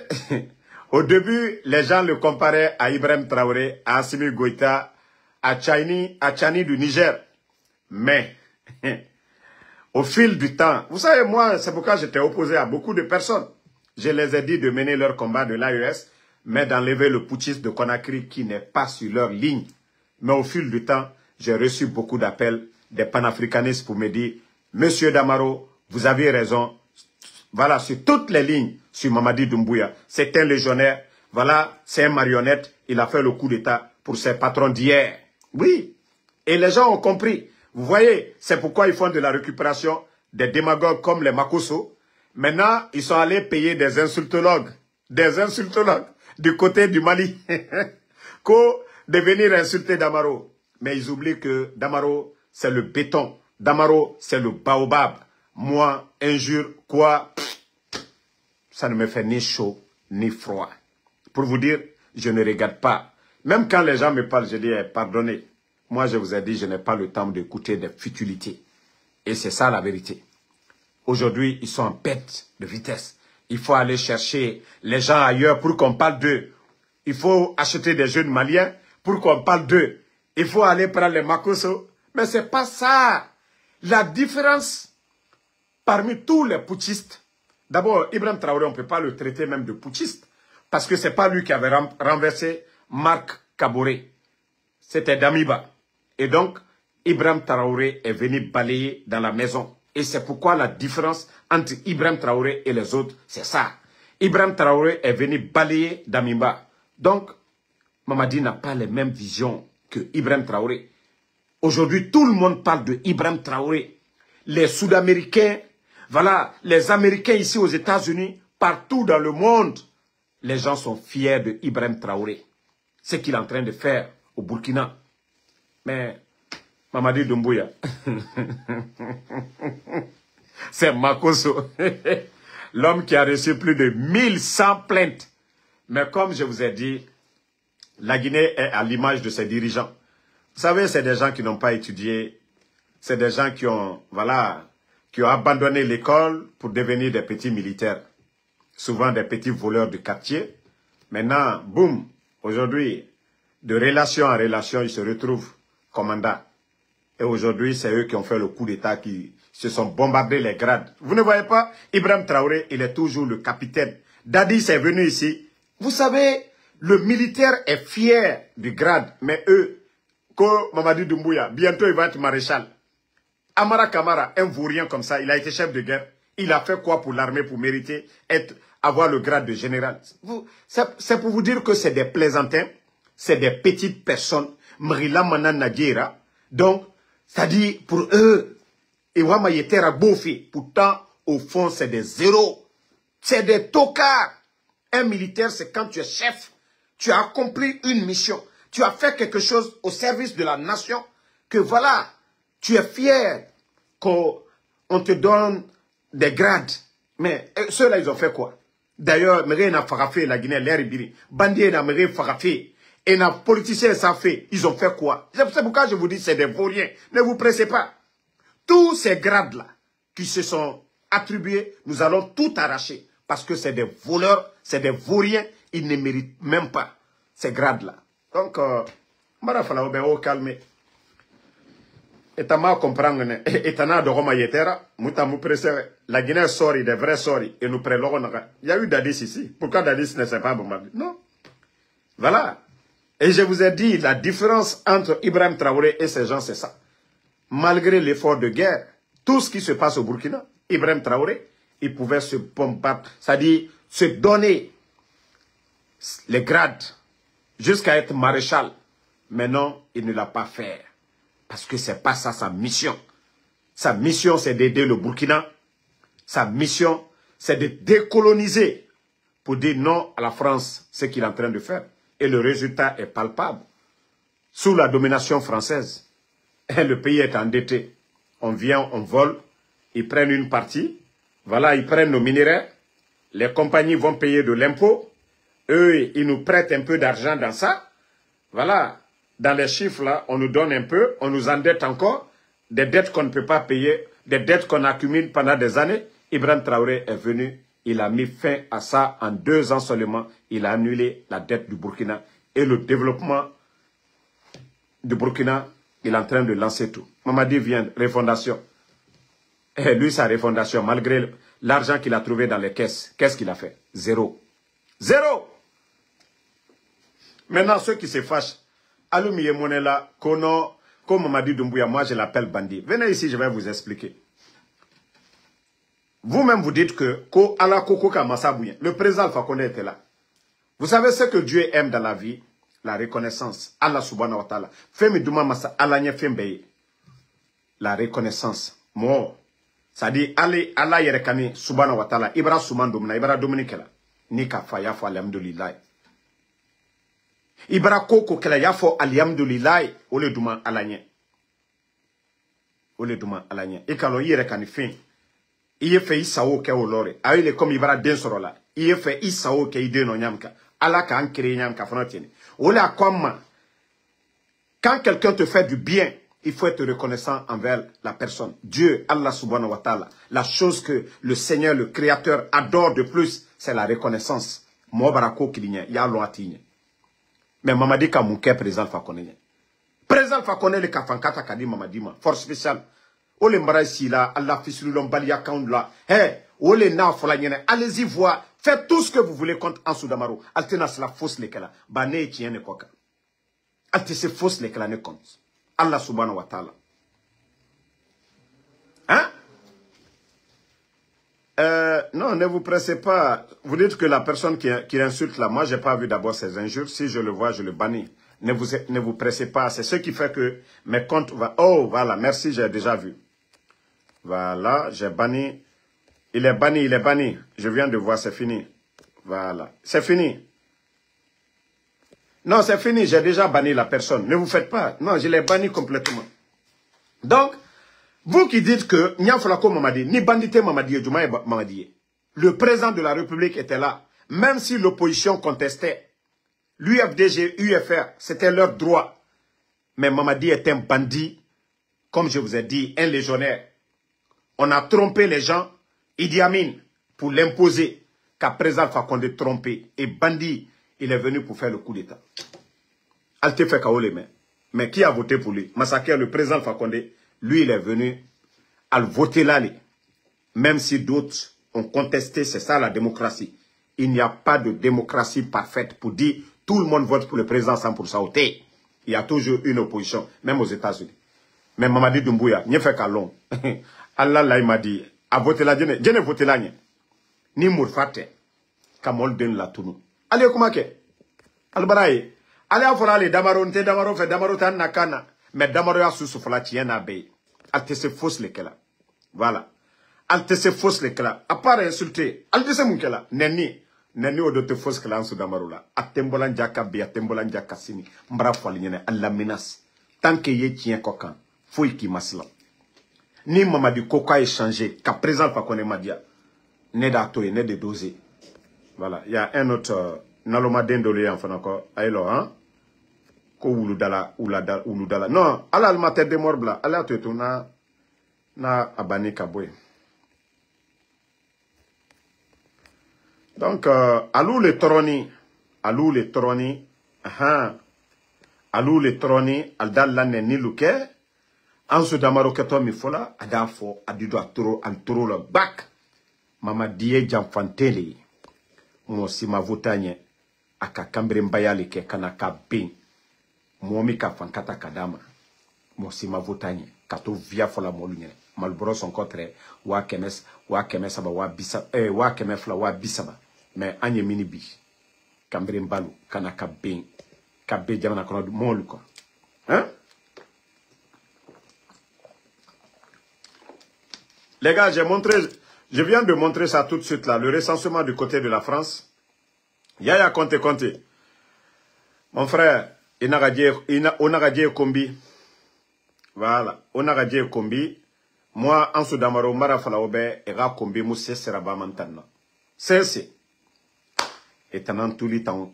au début, les gens le comparaient à Ibrahim Traoré, à Assimi Goïta, à Chani du Niger. Mais, au fil du temps, vous savez, moi, c'est pourquoi j'étais opposé à beaucoup de personnes. Je les ai dit de mener leur combat de l'AES, mais d'enlever le putschiste de Conakry qui n'est pas sur leur ligne. Mais au fil du temps, j'ai reçu beaucoup d'appels des panafricanistes pour me dire « Monsieur Damaro, vous avez raison. Voilà, sur toutes les lignes, sur Mamadi Doumbouya. C'est un légionnaire. Voilà, c'est un marionnette. Il a fait le coup d'État pour ses patrons d'hier. » Oui, et les gens ont compris. Vous voyez, c'est pourquoi ils font de la récupération des démagogues comme les Makosso. Maintenant, ils sont allés payer des insultologues du côté du Mali de venir insulter Damaro. Mais ils oublient que Damaro, c'est le béton. Damaro, c'est le baobab. Moi, injure, quoi, ça ne me fait ni chaud, ni froid. Pour vous dire, je ne regarde pas. Même quand les gens me parlent, je dis, pardonnez. Moi, je vous ai dit, je n'ai pas le temps d'écouter des futilités. Et c'est ça la vérité. Aujourd'hui, ils sont en perte de vitesse. Il faut aller chercher les gens ailleurs pour qu'on parle d'eux. Il faut acheter des jeunes maliens pour qu'on parle d'eux. Il faut aller prendre les Makosso. Mais ce n'est pas ça. La différence parmi tous les putschistes. D'abord, Ibrahim Traoré, on ne peut pas le traiter même de putschiste. Parce que ce n'est pas lui qui avait renversé Marc Kaboré. C'était Damiba. Et donc, Ibrahim Traoré est venu balayer dans la maison. Et c'est pourquoi la différence entre Ibrahim Traoré et les autres, c'est ça. Ibrahim Traoré est venu balayer Damiba. Donc, Mamadi n'a pas les mêmes visions que Ibrahim Traoré. Aujourd'hui, tout le monde parle de Ibrahim Traoré. Les Sud-Américains, voilà, les Américains ici aux États-Unis, partout dans le monde, les gens sont fiers de Ibrahim Traoré. Ce qu'il est en train de faire au Burkina. Mais Mamadi Doumbouya, c'est Makosso, l'homme qui a reçu plus de 1100 plaintes. Mais comme je vous ai dit, la Guinée est à l'image de ses dirigeants. Vous savez, c'est des gens qui n'ont pas étudié, c'est des gens qui ont, voilà, qui ont abandonné l'école pour devenir des petits militaires. Souvent des petits voleurs de quartier. Maintenant, boum, aujourd'hui, de relation en relation, ils se retrouvent commandants. Et aujourd'hui, c'est eux qui ont fait le coup d'État, qui se sont bombardés les grades. Vous ne voyez pas, Ibrahim Traoré, il est toujours le capitaine. Dadi est venu ici. Vous savez, le militaire est fier du grade, mais eux, que Mamadi Doumbouya, bientôt il va être maréchal. Amara Kamara, un vaurien comme ça, il a été chef de guerre. Il a fait quoi pour l'armée pour mériter avoir le grade de général? C'est pour vous dire que c'est des plaisantins, c'est des petites personnes. Mrila Mananagira. Donc, c'est-à-dire pour eux, Iwama Yetera Bofi, pourtant, au fond, c'est des zéros. C'est des tocards. Un militaire, c'est quand tu es chef, tu as accompli une mission, tu as fait quelque chose au service de la nation, que voilà, tu es fier qu'on te donne des grades. Mais ceux-là, ils ont fait quoi? D'ailleurs, Méré n'a farafé la Guinée, l'air ibiri. Bandé n'a Méré farafé. Et nos politiciens, ça fait. Ils ont fait quoi? C'est pourquoi je vous dis, c'est des vauriens. Ne vous pressez pas. Tous ces grades-là qui se sont attribués, nous allons tout arracher. Parce que c'est des voleurs, c'est des vauriens. Ils ne méritent même pas ces grades-là. Donc, Marafala, au calme. Et tu m'as compris, et tu as de Roma Yetera, la Guinée sort, des vrais sorts, et nous prenons. Il y a eu Dadis ici. Pourquoi Dadis ne s'est pas bombardé? Non. Voilà. Et je vous ai dit, la différence entre Ibrahim Traoré et ces gens, c'est ça. Malgré l'effort de guerre, tout ce qui se passe au Burkina, Ibrahim Traoré, il pouvait se bombarder, c'est-à-dire se donner les grades jusqu'à être maréchal. Mais non, il ne l'a pas fait. Parce que c'est pas ça sa mission. Sa mission, c'est d'aider le Burkina. Sa mission, c'est de décoloniser pour dire non à la France, ce qu'il est en train de faire. Et le résultat est palpable. Sous la domination française, le pays est endetté. On vient, on vole, ils prennent une partie. Voilà, ils prennent nos minerais. Les compagnies vont payer de l'impôt. Eux, ils nous prêtent un peu d'argent dans ça. Voilà. Dans les chiffres, là, on nous donne un peu, on nous endette encore. Des dettes qu'on ne peut pas payer, des dettes qu'on accumule pendant des années. Ibrahim Traoré est venu, il a mis fin à ça en 2 ans seulement. Il a annulé la dette du Burkina. Et le développement du Burkina, il est en train de lancer tout. Mamadi vient, refondation. Et lui, sa refondation, malgré l'argent qu'il a trouvé dans les caisses, qu'est-ce qu'il a fait? Zéro. Zéro! Maintenant, ceux qui se fâchent, Alumi Monela, Kono, comme Mamadi Doumbouya, moi je l'appelle bandit. Venez ici, je vais vous expliquer. Vous-même vous dites que le président Alpha Condé était là. Vous savez ce que Dieu aime dans la vie? La reconnaissance. Allah subhanahu wa ta'ala. Femi Douma Massa Allah nye Fembeye. La reconnaissance. Mo. Ça dit Allah yerekani subhanahu wa ta'ala. Ibra Souman Domina. Ibra Dominikela. Nika fa yafo alhamdulillah. Ibra Koko kela yafo alhamdulillah. Ole Douma alanye. Ole Douma alanye. Ikalo yerekani fin. Iye fait Isao ke olore. Aile comme Ibra densorola. Iye fait Isao ke ide no nyamka. Allah ka an créé nyamka fonatiene. Ola comme quand quelqu'un te fait du bien, il faut être reconnaissant envers la personne. Dieu, Allah subhanahu wa ta'ala. La chose que le Seigneur, le Créateur adore de plus, c'est la reconnaissance. Mo barako kilinye, ya lo atigne. Mais Mamadi ka mouke président Fakone. Président Fakone le kafankata kadi Mamadi ma. Force spéciale. Ole mbara ici là, Allah fissulu lombali account là. Hey, ole na fola nyene. Allez-y voir. Faites tout ce que vous voulez contre Ansou Damaro. Altenas la fausse lekela. Bane tiene koka. Alte se fausse lekela ne compte. Allah subhanahu wa ta'ala. Hein? Non, ne vous pressez pas. Vous dites que la personne qui insulte là, moi j'ai pas vu d'abord ces injures. Si je le vois, je le bannis. Ne vous pressez pas. C'est ce qui fait que mes comptes vont... Oh, voilà, merci, j'ai déjà vu. Voilà, j'ai banni. Il est banni, il est banni. Je viens de voir, c'est fini. Voilà, c'est fini. Non, c'est fini, j'ai déjà banni la personne. Ne vous faites pas. Non, je l'ai banni complètement. Donc, vous qui dites que Niaflako Mamadi, ni bandité Mamadi, Mamadi, le président de la République était là. Même si l'opposition contestait, l'UFDG, UFR, c'était leur droit. Mais Mamadi est un bandit, comme je vous ai dit, un légionnaire. On a trompé les gens, Idi Amin, pour l'imposer, qu'à présent Fakonde trompé. Et bandit, il est venu pour faire le coup d'État. Alte fait Kaoleme. Mais qui a voté pour lui? Massacre, le président Fakonde, lui, il est venu à le voter là. Même si d'autres ont contesté, c'est ça la démocratie. Il n'y a pas de démocratie parfaite pour dire tout le monde vote pour le président 100%. Il y a toujours une opposition, même aux États-Unis. Mais Mamadi Doumbouya, n'y fait qu'à long. Allah là, il m'a dit, à voter là, je ne vote là, ni mourfate, kamol den la tunu. Allez, comment que? Albaraye, allez à faire les Damaro, Damaro fait Damaro tan nakana, mais Damaro a sous souffla tien à bay. Alte se fausse les là. Voilà. Alte se fausse les là. À part insulter, alte se mon là. Neni. Neni o dote fausse que là en sous Damaro là. Atembolan jaka be, atembolan jaka sini. Mbra foaligne, Allah menace. Tant que ye tien coquin, fouille qui masla. Ni Mamadi Koka échangé, qu'à présent pas qu'on est Madia. Né d'atoé, né de dosé. Voilà. Il y a un autre, Naloma Dendolé, enfin encore. Aïlo, hein? ko wuludala wuludala non ala al mater de morbla ala to na abani kaboy. Donc alou le troni alou le troni aldal lanne ni luke anso damaro keto mi fola adafo adido atoro antoro le bac mama die jamfanteli mo si ma votanye aka kambre mbayali ke kanaka bin momi ka fankata kadama mo si ma votanye kato via fola molunye malboro son contre wa kemes ba wa bisa wa kemefla wa bisaba mais anye mini bi kambre mbalu kanaka bin kabbe jamana kono molu ko hein. Les gars, je viens de montrer ça tout de suite là, le recensement du côté de la France. Yaya Conte. Mon frère, Onagadie Kombi. Voilà, Onagadie Kombi. Moi, en Soudamaro, Marafala Obe, Era Kombi, Mousse Seraba Mantana. C'est. Et t'en tout le temps,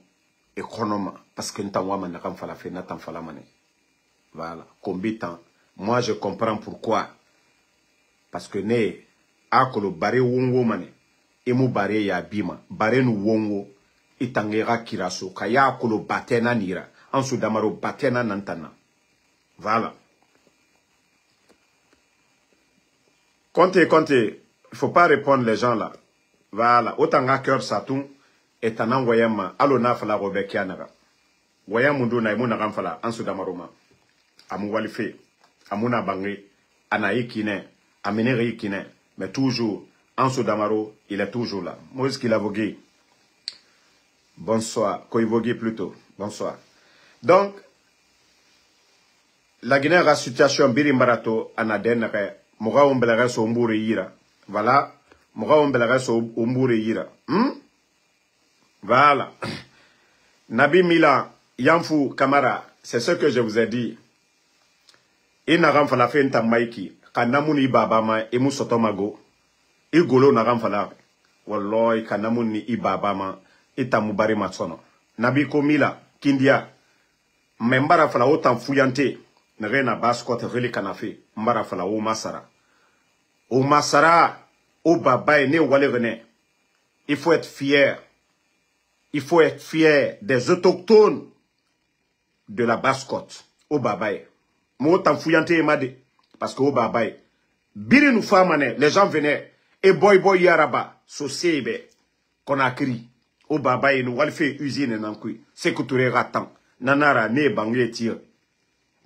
économe, parce que n'tan waman n'akam fala fe, n'atan fala mané. Voilà, Kombi temps. Moi, je comprends pourquoi. Parce que ne akolo bare wongo mane emu bare ya bima bare nu wongo itangera kiraso kaya akolo batena nira ansu damaro batena nantana. Voilà. Comptez, il faut pas répondre les gens là. Voilà, otanga cœur satou et un envoyement alona fala robekianaga. Voyant mundo na imuna ramfala ansu damaroma. Amu walife amuna bangé anaïkine Ameneri Kine, mais toujours, Anso Damaro, il est toujours là. Moïse qu'il a vogué. Bonsoir. Koivogué plutôt. Bonsoir. Donc, la Guinée a situation Biri Marato, Anadenere, Moura Ombelere so Umbure Yira. Voilà. Moura Ombelere so Umbure Yira. Voilà. Nabi Mila, Yamfou Kamara, c'est ce que je vous ai dit. Il n'a rien fait la fin de Maïki. Kanamuni babama emu sotomago igolo na ramfala wallahi kanamuni ibabama itamubari matsono nabi komila kindia membara fala otan fuyante na baskot reli kanafe mbara fala o masara o baba ne wale rené. Il faut être fier des autochtones de la baskote o baba mo otan fuyante emade. Parce que au Babaye, Biri nous famane, les gens venaient, et boy yaraba, Sosebe, Konakri, au Babaye, nous allons faire usine en kui, c'est que tu ratan, nanara, ne bangé tire.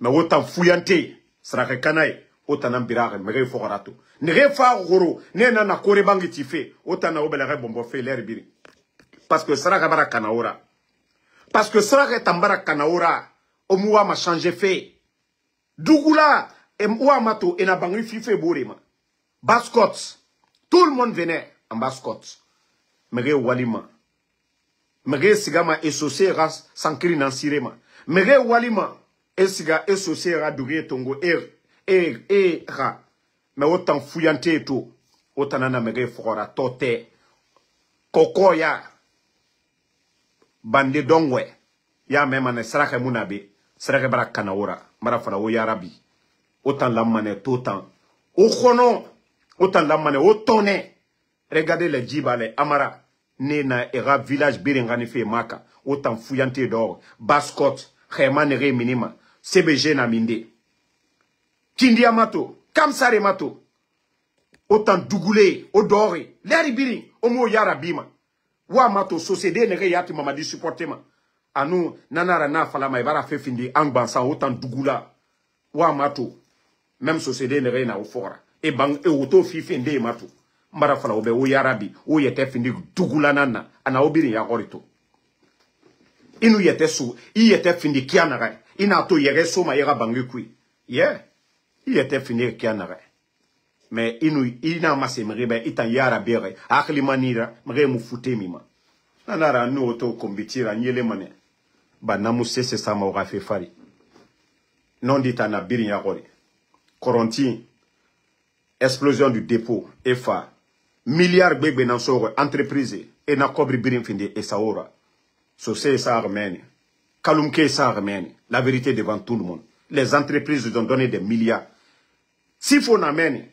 Mais autant fouillante, sera kanaï, autant n'ambirare, mais réforato. Ne réfar goro, ne nana kore bangi tife, autant na obelere bombo fait l'air biri. Parce que sera kabara kanaora. Parce que sera tambara kanaora, au moua m'a changé fait. Dougoula, et moi, mato, et n'a pas eu fife bourema. Bascots. Tout le monde venait en bascots. Mere walima. Mere sigama esosé ras sankri nan sirema. Mere walima. Esiga esosé ra dourie tongo ra. Mais autant fouillante et tout. Autant nana mere fora tote. Kokoya. Bande dongwe. Ya même ane sarake munabe. Sarake bara kanaora. Marafara o yarabi. Autant l'amane autant. Au chrono, autant l'amane autant. Regardez les djiba, les amara. Nena era village biringanife maka. Autant fouillante d'or. Bascot, Khemanere minima. CBG na minde. Kindia mato. Kamsare mato. Autant dougoulé, odore. Leri birin. Omo yara bima. Wa mato société nere yati mamadi supportema. Anu nanara na falama ibara fe findi angbansa autant dougoula. Wa mato. Même société n'est rien à offrir. Et bang et auto fifi ndé matu. Mbara fala obe o yarabi. O yete findi dugulanana. Ana obiri ya gorito. Inu yete sou. I yete findi kianara. Ina to yere soma yera bangi kui. Yeah. I yete findi kianara. Mais ina mase mrebe itan yarabi re. Akli manira. Mre mu fute mima. Nanara no auto kombitira nyele mane. Ba namu sese sama o rafe fari. Non dit na biri ya gori. Corontin, explosion du dépôt, EFA, milliards bébé dans son entreprise, et na kobri birin finde et saora. So c'est ça armène. Kalumke ça armène. la vérité devant tout le monde. Les entreprises lui ont donné des milliards. S'il faut n'amener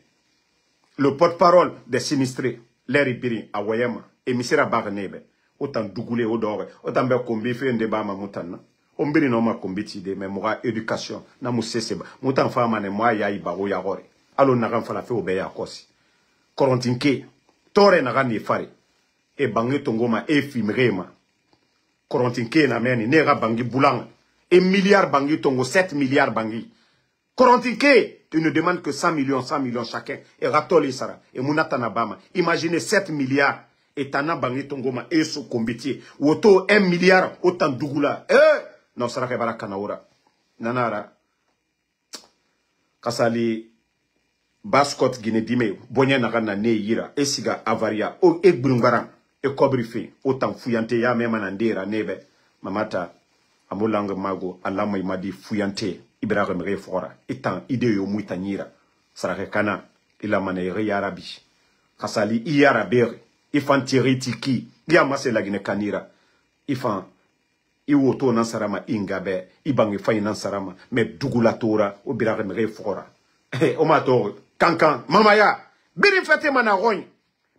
le porte-parole des sinistrés, l'air ibiri à Wayama, et Misera Barnebe, autant dougoulé au dore, autant bien combi fait un débat à Moutana. On biri non ma combitide, mais moi éducation, na mousse seba, moutan fama ne moi ya ibaro ya gore. Alors n'a fala fait obeya kosi. Korontinke, tore na gani fare, e bangi tongoma e fimrema. Korontinke na meni, nera bangi boulang, et milliards bangi tongo, 7 milliards bangi. Korontinke, tu ne demandes que 100 millions chacun, et ratoli sara, et mounatana bama. Imaginez 7 milliards, et tana bangi tongoma e so kombiti, woto 1 milliard, autant dougoula, non, ça va être Kanaura. Nanara. Kasali Baskot Guinée-Dime, Bonyen Nagana Ne Yira, Esiga Avaria, O Egbrungaran, E Kobrife, Autant Fuyante Ya Memanandera Nebe, Mamata, Amolang Mago, Alama Imadi Fuyante, Ibrahim Refora, Etan Ideo Moutanira, Sarakana, Ilamane Yarabi. Kasali Iyarabere, Ifan Tiki, Yamase la Guinée Kanira, Ifan. Iwoto nansarama ingabe ibangi fay nansarama mais dugula tora o birare mere fora o mato kankan mamaya birin fete manaroñ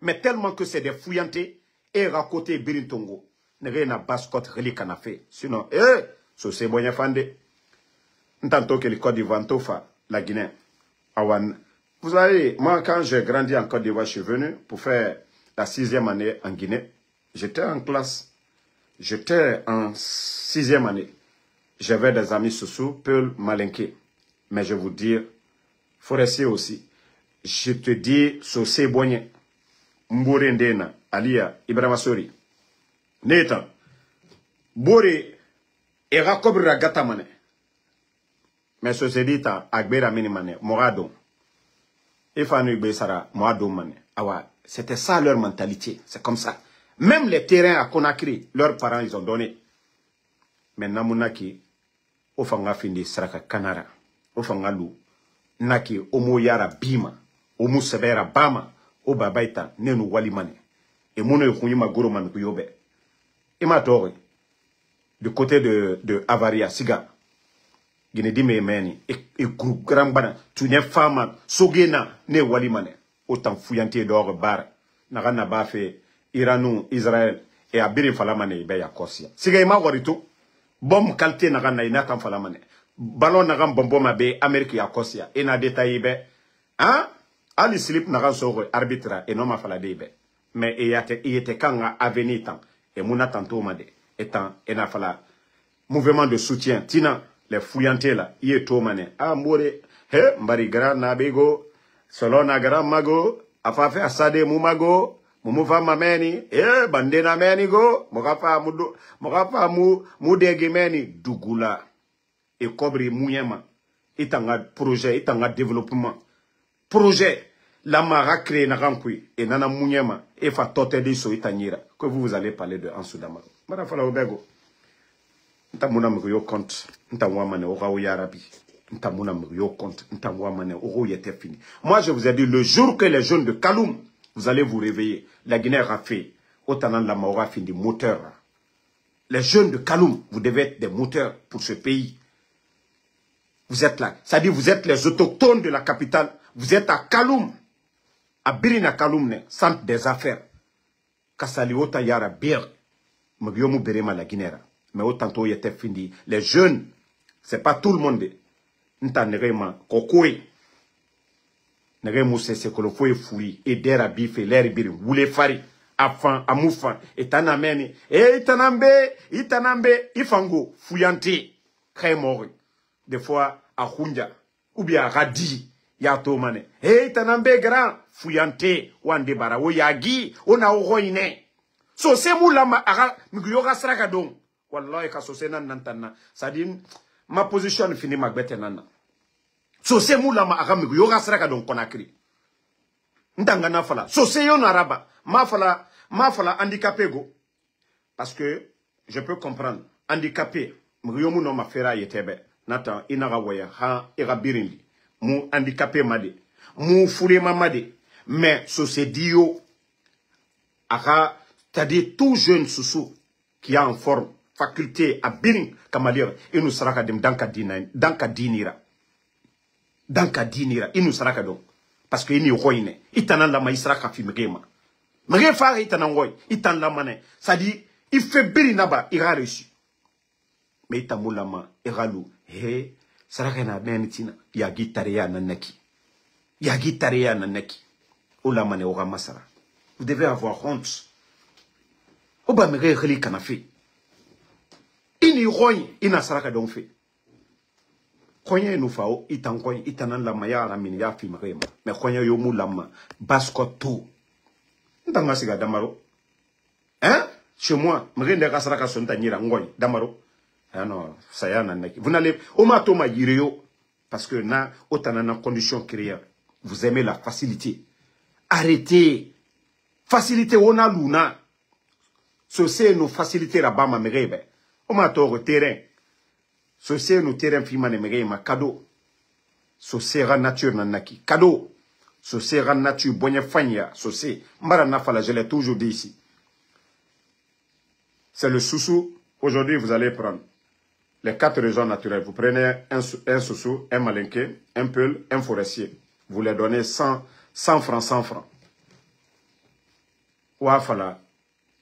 mais tellement que c'est des fouillantés et racoté birin tongo ne na bascot reli kana fait sinon so c'est bonya fande ntanto que le Côte d'Ivoire tofa la Guinée awan. Vous savez, moi quand j'ai grandi en Côte d'Ivoire, je suis venu pour faire la 6e année en Guinée. J'étais en classe. J'étais en 6e année. J'avais des amis sous Peul, Malinké. Mais je vous dire, Forestier aussi. Je te dis, Sosé Boigné, Mbouré Ndena, Alia, Ibrahima Sori. Netan, Bori, Era Kobra Gatamane. Mais Sosé Dita, Agbera Minimane, Moradon. Efanu Besara, Moradon Mane. Awa, c'était ça leur mentalité. C'est comme ça. Même les terrains à Conakry, leurs parents, ils ont donné. Mais Namunaki, Ofanga Findi Sraka Kanara, Ofanga Lou, Naki, Omo Yara Bima, Omo Sebera Bama, Obabaita, Nenu Walimane, et Mono Yuma Goroman Kuyobe. Et ma torre, du côté de Avaria, Siga, Guinée-Dime Meni, et groupe Grambana, tu n'es femme, Sogena, ne Walimane, autant fouillanté d'or bar, Narana Bafe, Iranou, Israël, et Abiri Falamane, Beya Kosia. Siga ima warito, bom qualité na inatan Falamane. Ballon nagam bomboma be Amérique ya Kosia. Et na détaillé be, hein? Ali slip nagan soro arbitre, et non ma falade be. Mais il était quand avenir tant, et mouna tanto made, étant, et na fala, mouvement de soutien, tina, les fouillantés là, y est tout mané. Ah, moure, mbari grand nabego, solo na grand mago, afafe asade mumago, Mumufa mameni, bandena meni go, mokapa mu degi meni, dugula, et kobri mouyema, itanga projet, itanga développement, projet, la mara créé na rankui, et nana mouyema, et fa tote de so itanyira, que vous allez parler de Ansudama. Mara fala obego, nta muna mriyo compte, nta wamane ora yarabi, nta muna mriyo compte, nta wamane oro yete fini. Moi je vous ai dit, le jour que les jeunes de Kaloum, vous allez vous réveiller. La Guinée a fait. Autant la Maora fin des moteurs. Les jeunes de Kaloum, vous devez être des moteurs pour ce pays. Vous êtes là. C'est-à-dire, vous êtes les autochtones de la capitale. Vous êtes à Kaloum. À Birina Kaloum, centre des affaires. Kassali Ota Yara Bir. Mugyomu Berema la Guinée. Mais autant to yete findi. Les jeunes, c'est pas tout le monde. Nta nerema kokoe. Nere mousse se que le fouet fouille et dera bife l'air bir woule fari afan amoufan et tanameni et itanambe ifango fouillanté très mort des fois à Hunja ou bien à Radi ya to mané et itanambe grand fouillanté wande bara o yagi ona roine so se moulama ara migyoga sraka don wallahi ka so se nan nantana ça dit ma position fini magbete nana. So se moula ma agami yoga sraka don Conakry. Ndanga na fala. So se yon araba. Ma fala handicapé go. Parce que je peux comprendre. Handicapé. Mriyomu no ma fera yetebe. Nata inaga waya ha irabirindi. Mu handicapé made. Mu furema made. Mais so se dio aga, c'est-à-dire tout jeune soussou qui est en forme faculté à birin kamalir et nous sera kadem danka dinira il nous sera kadon parce que ini roine itana la maïsra ka fimrema mre fa itana ngoy itan la mané ça dit il fait birin ba il a reçu mais itamulama iralu he saraka na benitina ya gitaria nanaki ola mané ora masara vous devez avoir honte oba mre khali kanafi ini rogne ina saraka don fait konya nous fao itan konya itanan la maya la min ya fi mrema mais konya yo mulama baskoto ndanga siga damaro hein chez moi mre ndeka saraka sonta nyira ngoy damaro ah non ça y a nanaki vous n'allez au matoma yireo parce que na otanana condition créée vous aimez la facilité arrêtez facilité ona luna so c'est nos facilités la bama merebe o matoro terrain so c'est nos terrain fimane merema cadeau so sera nature nanaki cadeau so sera nature bonne fanya so c'est mbara na fala je l'ai toujours dit ici c'est le soussou aujourd'hui vous allez prendre les 4 régions naturelles vous prenez un soussou un malinqué un peul un forestier vous les donnez 100 francs Ouafala,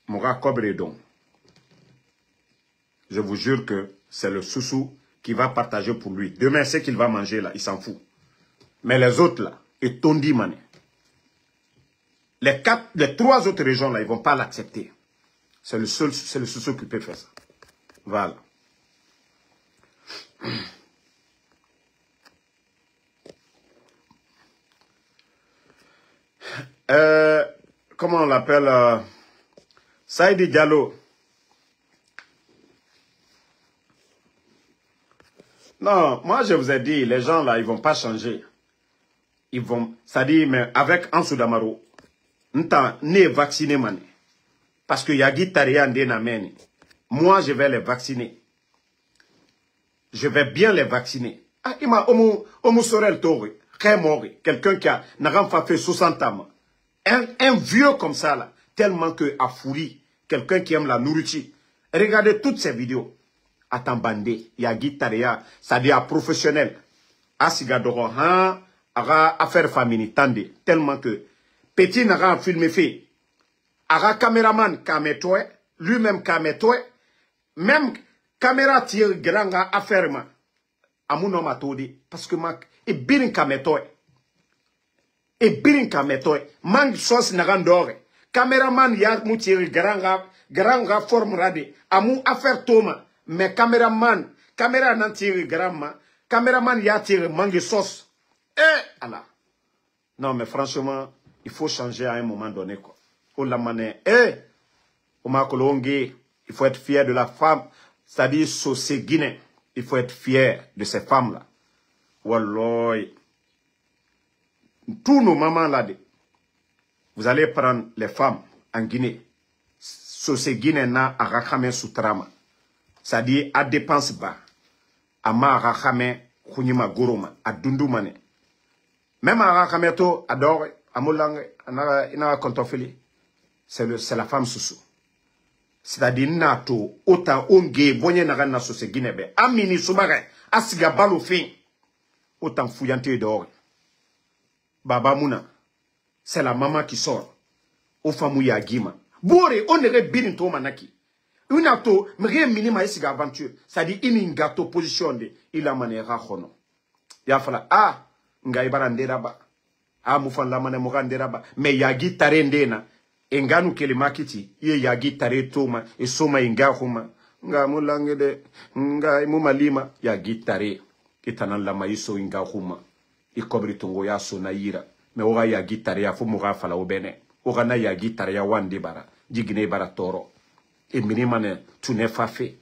Moura Kobredon. Je vous jure que c'est le soussou qui va partager pour lui. Demain, ce qu'il va manger là, il s'en fout. Mais les autres là, et Tondi Mané. Les 3 autres régions là, ils ne vont pas l'accepter. C'est le soussou qui peut faire ça. Voilà. Comment on l'appelle Saïdi Diallo. Non, moi je vous ai dit, les gens là, ils vont pas changer. Ils vont, ça dit, mais avec Ansou Damaro, n'ta né vacciné mané. Parce que Yagi Taria Ndenameni. Moi je vais les vacciner. Je vais bien les vacciner. Ah, il m'a Omu Sorel Tori, quelqu'un qui a n'a fait 60 ans. Un vieux comme ça, là, tellement que a fourri, quelqu'un qui aime la nourriture. Regardez toutes ces vidéos. Atambandé, Yagi Taria, ça dit à professionnel. Asigadoro, hein, à affaire famille, tande, tellement que petit n'a filmé fait. Ara caméraman kametoe, lui-même kametoe, même caméra tire grand affaire ma. Amuno matodi, parce que ma, et birin kametoe. Et birin kametoe, mang sos narandore. Caméraman ya moutir grand forme rade. Amu affaire toma. Mais caméraman, caméra nan tire grand caméraman ya tire mangue sauce. Allah. Non mais franchement, il faut changer à un moment donné quoi. Oh la mané, il faut être fier de la femme, c'est-à-dire saucé Guinée. Il faut être fier de ces femmes-là. Wallah. Tous nos mamans là, vous allez prendre les femmes en Guinée. Saucé Guinée na à Rakame Soutrama. C'est-à-dire à dépense bas. Ama Rakame Khunima Goroma, à Dundumane. Même à Rakame to, adore, à Moulange, à Kontofeli. C'est la femme soussou. C'est-à-dire, nato, autant onge, bonye nagan na sose Guinée. Amini soubare, asiga balo fin. Autant fouillante dehors. Baba Mouna, c'est la maman qui sort. Au famouya Guima. Bore, on ne birinto manaki. Une ato, mre minima esiga aventure. C'est-à-dire, une gâteau positionné. Il a mané rachono. Ya fala, ngaibara nderaba. Moufan la mané moranderaba. Mais yagi tarendena. Enganu kele makiti, ye yagi tare toma, e soma ingahuma, nga mulangede, nga imumalima, yagi tare, itanan lama iso ingahuma, ikobri tongo ya so na ira, me ora yagi tare ya fu muga fala obene, ora na yagi tare ya wande bara, jigine bara toro, e minimane tune fafe,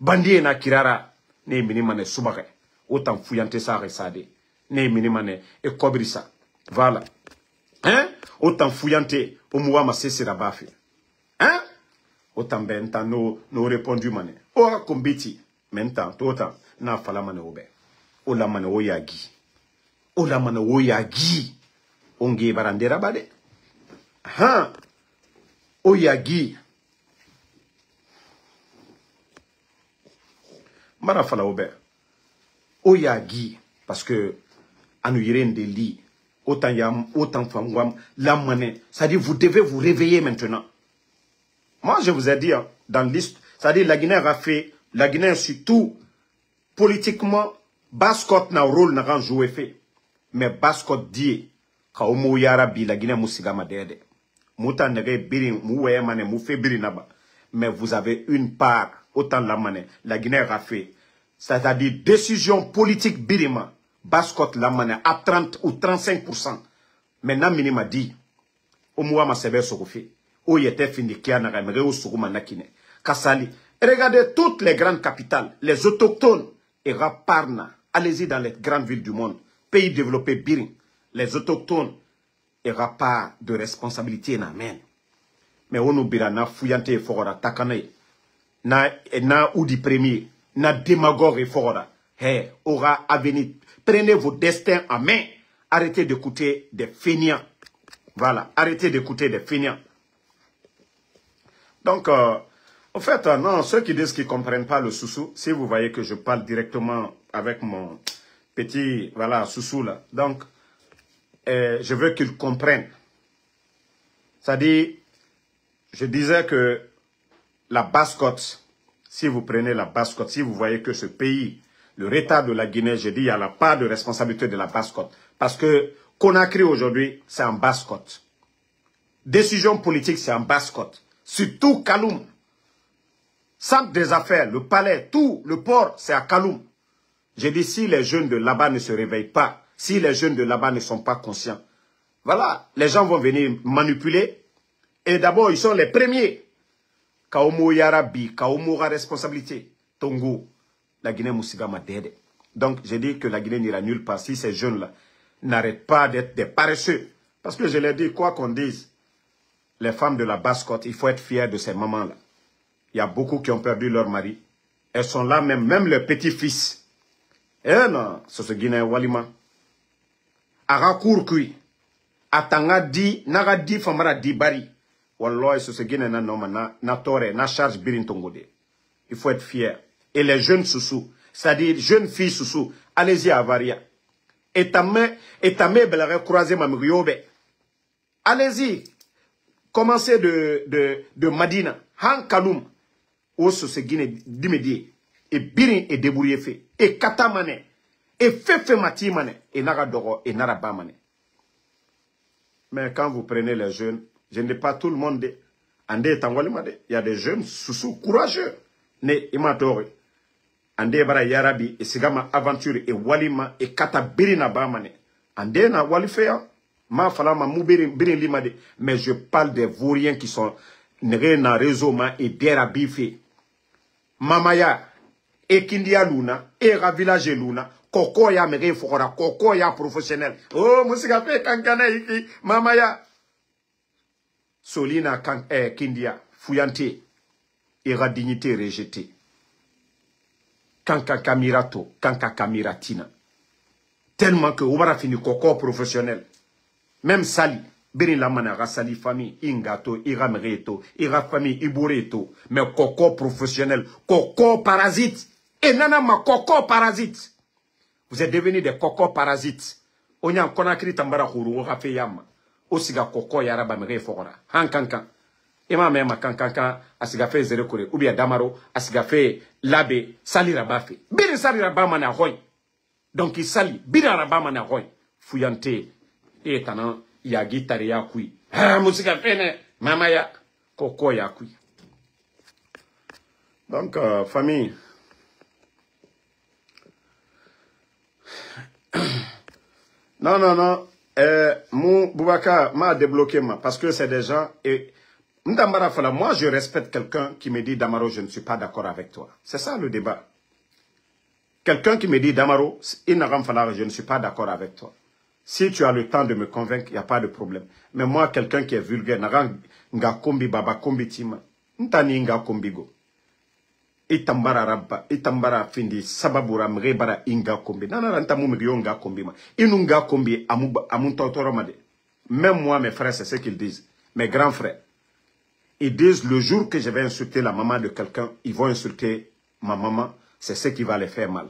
bandie na kirara, ne minimane subare, autant fuyante sa resade, ne minimane e kobri sa, voilà. Hein? Autant fouillante, au mouama c'est la baffe. Hein? Autant bentan no répondu mané. Ora kombiti. Mentan, autant, na fala mané obe. Ola mané oyagi. Ola mané oyagi. Onge barandera bade. Hein? Oyagi. Mara fala Aubert. Oya Guy, parce que Anouyiren de Li, autant Yam, autant Fangwam, la monnaie. C'est-à-dire, vous devez vous réveiller maintenant. Moi, je vous ai dit, hein, dans l'histoire, c'est-à-dire, la Guinée a fait, la Guinée, surtout, politiquement, Baskot n'a rôle n'a joué fait. Mais Baskot dit, Kaomo Yarabi, la Guinée Moussigama Dede. Mouta nege birin, mouwe mane, moufe birinaba. Mais vous avez une part, autant la monnaie, la Guinée a fait. C'est-à-dire, décision politique birima, Baskot la monnaie, à 30 ou 35%. Maintenant, minima dit, au moua ma sebe sokofi. Où y était fini qui a n'aimé au Soukouma Nakine. Kassali. Regardez toutes les grandes capitales, les autochtones, et Raparna. Allez-y dans les grandes villes du monde. Pays développés, Birin. Les autochtones, et pas de responsabilité, n'amen. Mais on oublie na fouillante et fora, takane. Na oudi premier, na démagogue et fora. Hey, aura avenir. Prenez vos destins en main. Arrêtez d'écouter des feignants. Voilà, arrêtez d'écouter des feignants. Donc, en fait, non, ceux qui disent qu'ils ne comprennent pas le Soussou, si vous voyez que je parle directement avec mon petit, voilà, Soussou là, donc, je veux qu'ils comprennent. C'est-à-dire, je disais que la Basse-Côte, si vous prenez la Basse-Côte, si vous voyez que ce pays, le retard de la Guinée, je dis, il n'y a la part de responsabilité de la Basse-Côte. Parce que Conakry aujourd'hui, c'est en Basse-Côte. Décision politique, c'est en Basse-Côte. Surtout Kaloum. Centre des affaires, le palais, tout, le port, c'est à Kaloum. J'ai dit, si les jeunes de là-bas ne se réveillent pas, si les jeunes de là-bas ne sont pas conscients, voilà, les gens vont venir manipuler. Et d'abord, ils sont les premiers. Kaomo Yarabi, Kaomo a responsabilité. Tongo, la Guinée Moussigama Dede. Donc, j'ai dit que la Guinée n'ira nulle part si ces jeunes-là n'arrêtent pas d'être des paresseux. Parce que je l'ai dit, quoi qu'on dise, les femmes de la Basse-Côte, il faut être fier de ces mamans-là. Il y a beaucoup qui ont perdu leur mari. Elles sont là même leurs petits-fils. Eh non, c'est ce Guinéen Walima. Arakour kui. Atanga di, naga di famara di bari. Wallah, c'est ce Guinéen na tore, na charge birin tongode. Il faut être fier. Et les jeunes Soussou, c'est-à-dire jeunes filles Soussou, allez-y à Avaria. Et ta main belare croiser ma mriobe. Allez-y. Commencez de Madina, Han Kaloum, où ce Guinée d'immédiat, et Birin et débrouillé fait, et Katamane, et Fefe Matimane, et Naradoro, et Narabamane. Mais quand vous prenez les jeunes, je ne dis pas tout le monde, il y a des jeunes Soussou courageux, ne Imatore, Ande Bara Yarabi, et Sigama Aventure, et Walima, et Kata Birina Bamane, Ande na Walifea. Mais je parle des vauriens qui sont dans réseau et bière à biffer. Mamaya, et Kindia Luna, et Village Luna, Koko ya mege fora, Koko ya professionnel. Oh, Moussika fait kankana iki, Mamaya. Solina Kindia, Fuyante, et dignité rejetée. Kanka Kamirato, Kanka Kamiratina. Tellement que Oubara fini Koko professionnel. Même Sali, Birin Lamana, Sali famille, Ingato, Ira Mereto, Ira famille, Ibureto, mais Koko professionnel, Koko parasite, et Nanama Koko parasite. Vous êtes devenus des Koko parasites. On y a un Conakry Tambara Huru, Rafe Yama, Osiga Koko Yaraba Mere Fora, Hankankan. Et ma mère, Kankankan, Asigafe Zerekore, ou bien Damaro, Asigafe Labe, Sali Rabafe. Birin Sali Rabamana Roy. Donc il sali, Birin Rabamana Roy. Fuyante. Et tanan yagi tariya kui. Ah, musika fene, mamaya, koko ya kui. Donc, famille. Non. Mon Boubacar m'a débloqué, parce que c'est des gens. Et Ndambara Fala, moi, je respecte quelqu'un qui me dit, Damaro, je ne suis pas d'accord avec toi. C'est ça le débat. Quelqu'un qui me dit, Damaro, Inagam Fala, je ne suis pas d'accord avec toi. Si tu as le temps de me convaincre, il n'y a pas de problème. Mais moi, quelqu'un qui est vulgaire, nga kombi baba kombi tima, ntani nga kombigo. Itambara rabba, itambara findi, sababura mrebara inga kombi. Nanara ntamu mbiyo nga kombi ma. Inunga kombi amun totoromade. Même moi, mes frères, c'est ce qu'ils disent. Mes grands frères. Ils disent, le jour que je vais insulter la maman de quelqu'un, ils vont insulter ma maman, c'est ce qui va les faire mal.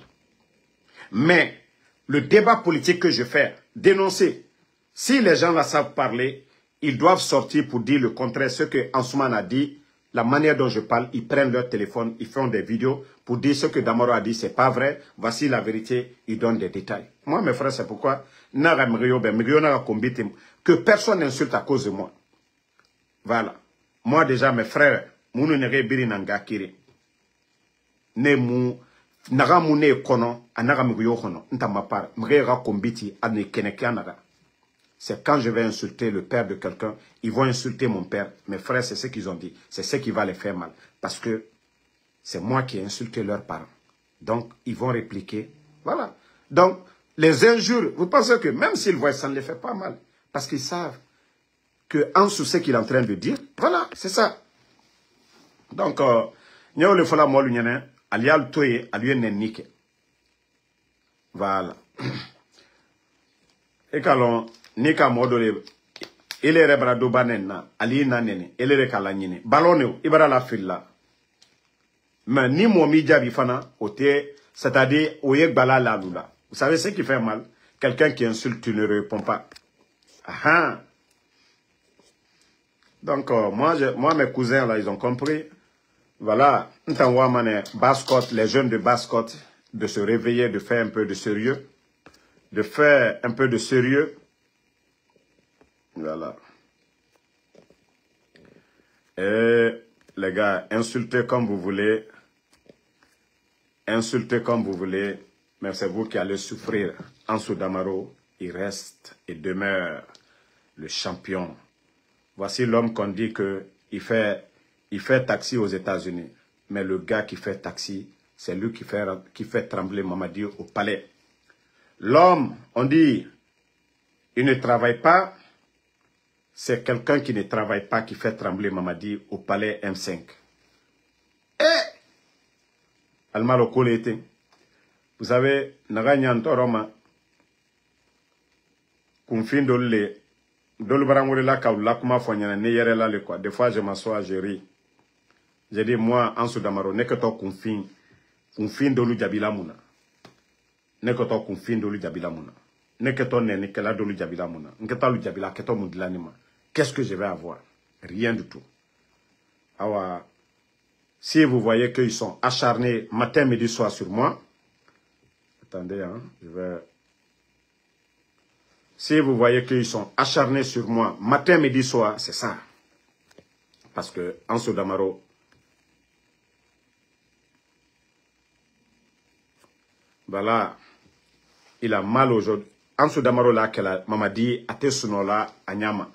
Mais le débat politique que je fais, dénoncer, si les gens là savent parler, ils doivent sortir pour dire le contraire. Ce que Ansoumana a dit, la manière dont je parle, ils prennent leur téléphone, ils font des vidéos pour dire ce que Damaro a dit, c'est pas vrai. Voici la vérité, ils donnent des détails. Moi, mes frères, c'est pourquoi que personne n'insulte à cause de moi. Voilà. Moi, déjà, mes frères, Mounou Nere Biri Nanga Kiri. Ne mou, Naga Moune Kono, Anaga Mugyo Kono, Ntamapar, Mrera Kombiti, Ane Keneke Naga. C'est quand je vais insulter le père de quelqu'un, ils vont insulter mon père. Mes frères, c'est ce qu'ils ont dit. C'est ce qui va les faire mal. Parce que c'est moi qui ai insulté leurs parents. Donc, ils vont répliquer. Voilà. Donc, les injures, vous pensez que même s'ils voient, ça ne les fait pas mal. Parce qu'ils savent que en sous ce qu'il est en train de dire, voilà, c'est ça. Donc, nous le fala molu nyane, alial toye, aliye nenike. Voilà. Et quand nika modole, il est rebrado banena, ali na nene, il est kala nyine. Ballonne, ibara la fila. Mais ni mon midja bifana, c'est-à-dire, oye bala la lula. Vous savez ce qui fait mal? Quelqu'un qui insulte, tu ne réponds pas. Ah. Donc, moi, mes cousins, là, ils ont compris. Voilà. Les jeunes de Basse-Côte, de se réveiller, de faire un peu de sérieux. De faire un peu de sérieux. Voilà. Et, les gars, insultez comme vous voulez. Insultez comme vous voulez. Mais c'est vous qui allez souffrir. Ansou Damaro, il reste et demeure le champion. Voici l'homme qu'on dit qu'il fait taxi aux États-Unis. Mais le gars qui fait taxi, c'est lui qui fait trembler Mamadi au palais. L'homme, on dit, il ne travaille pas. C'est quelqu'un qui ne travaille pas qui fait trembler Mamadi au palais M5. Eh! Almalo Kolete. Vous savez, Naganyan Toroma, Kounfin Dolé, Dolbaramoulela Kaoula Kuma Fonyana, Neyerela le quoi. Des fois, je m'assois, je ris. J'ai dit, moi, Ansou Damaro, n'est que toi Kounfin Dolu Jabila Mouna. N'est que toi Kounfin Dolu Jabila Mouna. N'est que toi Nene, que la Dolu Jabila Mouna. N'est que toi Lu Jabila, que toi Moudlanima. Qu'est-ce que je vais avoir? Rien du tout. Awa, si vous voyez qu'ils sont acharnés matin, midi, soir sur moi, attendez, hein, je vais... Si vous voyez qu'ils sont acharnés sur moi, matin, midi, soir, c'est ça. Parce que Ansou Damaro, voilà, il a mal aujourd'hui. Ansou Damaro là, Mamadi, ate sunola, anyama.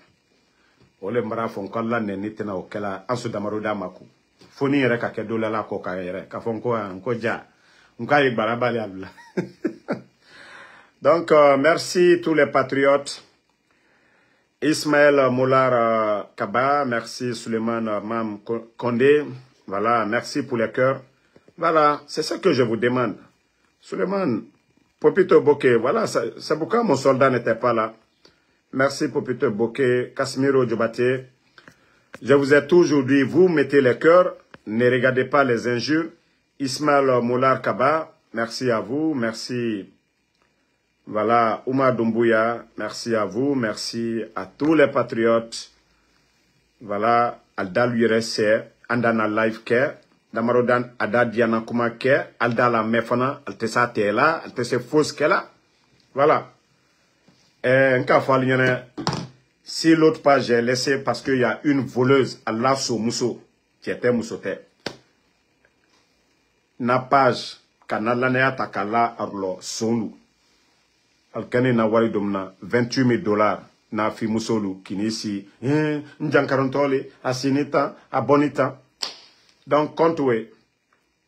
Ole mbara fonkola nenitena okela Ansou Damaro damaku. Foni yere ka kedola la koka yere, ka fonko anko ja. Nka yibara bali abla. Donc, merci tous les patriotes. Ismaël Moulard Kaba, merci Suleiman Mam Kondé. Voilà, merci pour les cœurs. Voilà, c'est ce que je vous demande. Suleiman, Popito Bokeh, voilà, c'est pourquoi mon soldat n'était pas là. Merci Popito Bokeh, Casimiro Djobate. Je vous ai toujours dit, vous mettez les cœurs, ne regardez pas les injures. Ismaël Moulard Kaba, merci à vous, merci. Voilà, Oumar Doumbouya, merci à vous, merci à tous les patriotes. Voilà, Alda l'URSC, Andana Live Care, Damarodan Ada Diana Kuma Care, Alda la Mefana, Altesa Tela, Altesa Fos Kela. Voilà. Et si l'autre page j'ai laissé parce qu'il y a une voleuse, Allah Mousso, qui était Moussote. Na page, Kanalanea Takala Arlo Sonu. Alkane na wari domna 28 000 $. Na fi musolu kinisi njankarantole asinita abonita. Donc compte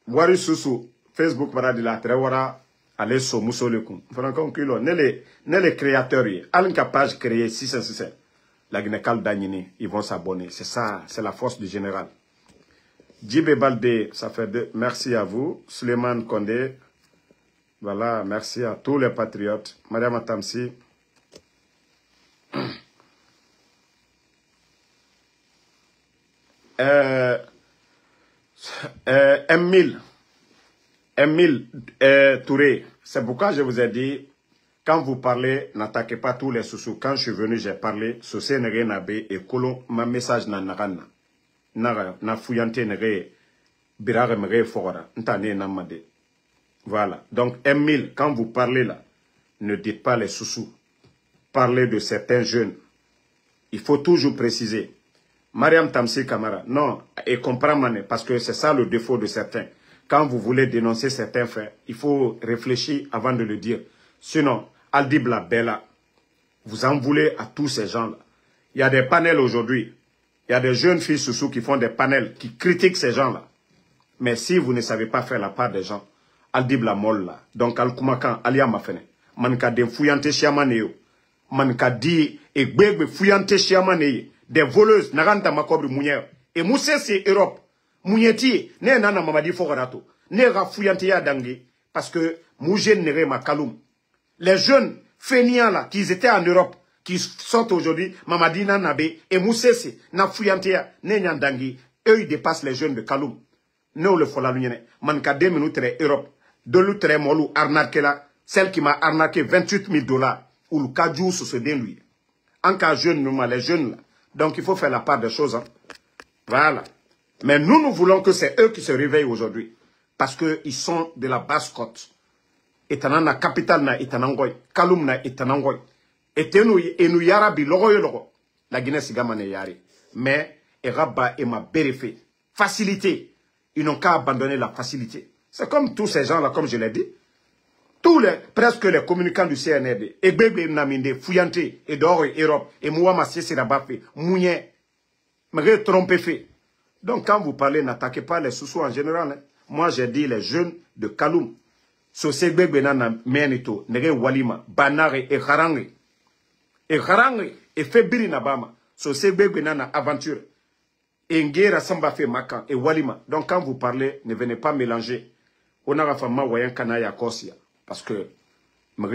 wari susu Facebook paradi la trewara ale so musole kun. Franco kilo nele créateurs yi alinka page créée 666. La Guinée-Cal d'Agnini, ils vont s'abonner. C'est ça, c'est la force du général. Djibé Baldé, ça fait deux. Merci à vous. Suleiman Kondé. Voilà, merci à tous les patriotes. Madame Atamsi. M1000. Emile Touré, c'est pourquoi je vous ai dit, quand vous parlez, n'attaquez pas tous les sous-sous. Quand je suis venu, j'ai parlé, Sosé Nere Nabe et Kolon, ma message na narana. Na fouillante Nere, Birare Mere Fora, Ntane Namade. Voilà. Donc, Emile, quand vous parlez là, ne dites pas les sous-sous. Parlez de certains jeunes. Il faut toujours préciser. Mariam Tamsi Kamara, non, et comprends Mané, parce que c'est ça le défaut de certains. Quand vous voulez dénoncer certains faits, il faut réfléchir avant de le dire. Sinon, Aldibla Bella, vous en voulez à tous ces gens-là. Il y a des panels aujourd'hui. Il y a des jeunes filles sous qui font des panels, qui critiquent ces gens-là. Mais si vous ne savez pas faire la part des gens, Aldibla Moll là, donc Al-Kumakan, Alia Mafene, Manka de Fouillante Chiamaneo, Manka di et Gbegbe Fouillante Chiamaneo, des voleuses, Naranta Makobri Mounier, et Moussé c'est Europe, Mounieti, ne nana Mamadi Fogorato, ne Rafouillante Yadangi, parce que Moujé Nere Makaloum. Les jeunes feignants là, qui étaient en Europe, qui sortent aujourd'hui, Mamadina Nabe et Moussé, Nafouillantea, Nenyandangi, eux ils dépassent les jeunes de Kaloum. Nous le fola l'union, manka 2 minutes Europe, de l'outre molou arnaqué là, celle qui m'a arnaqué $28 000, ou le kajou sur ce den lui. En cas jeune, nous, les jeunes là. Donc il faut faire la part des choses. Hein. Voilà. Mais nous voulons que c'est eux qui se réveillent aujourd'hui. Parce qu'ils sont de la basse côte. Etanana capitale na etanangoy, Kaloum na etanangoy. Enu yarabi logo logo. La Guinée sigamane yari. Mais Eraba et ma bérefé. Facilité. Ils n'ont qu'à abandonner la facilité. C'est comme tous ces gens-là, comme je l'ai dit. Presque les communicants du CNRD. Egbebe Naminde, Fouillante, Edor et Europe, et Mouama Sirabafe, Mounien, me trompé fait. Donc quand vous parlez, n'attaquez pas les sous-sous en général. Hein. Moi j'ai dit les jeunes de Kaloum. Sosegbe Benana Menito, Nere Walima, Banare et Harangue. Et Harangue, et Febiri Nabama. Sosegbe Benana Aventure. Et Ngera Sambafe Makan et Walima. Donc quand vous parlez, ne venez pas mélanger. On a fait ma voyant Kanaya Kosia. Parce que, ne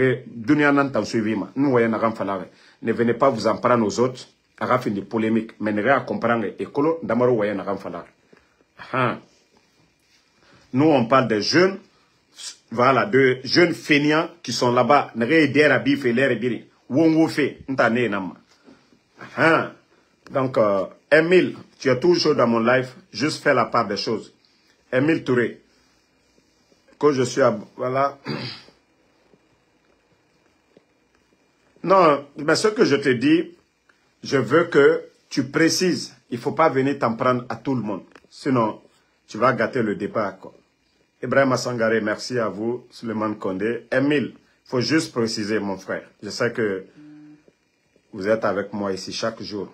venez pas vous en prendre aux autres, à fin de polémique, mais ne rien comprendre écolo, d'amaro voyant à Ramfalar. Nous, on parle des jeunes, voilà, de jeunes feignants qui sont là-bas, ne rien aider à bif et l'air et biri. Wongo fait, n'tane nam. Donc, Emile, tu es toujours dans mon live, juste fais la part des choses. Emile Touré, que je suis à, voilà. Non, mais ce que je te dis, je veux que tu précises. Il ne faut pas venir t'en prendre à tout le monde. Sinon, tu vas gâter le départ. Quoi. Ibrahim Sangare, merci à vous. Suleiman Kondé. Emile, il faut juste préciser, mon frère. Je sais que vous êtes avec moi ici chaque jour.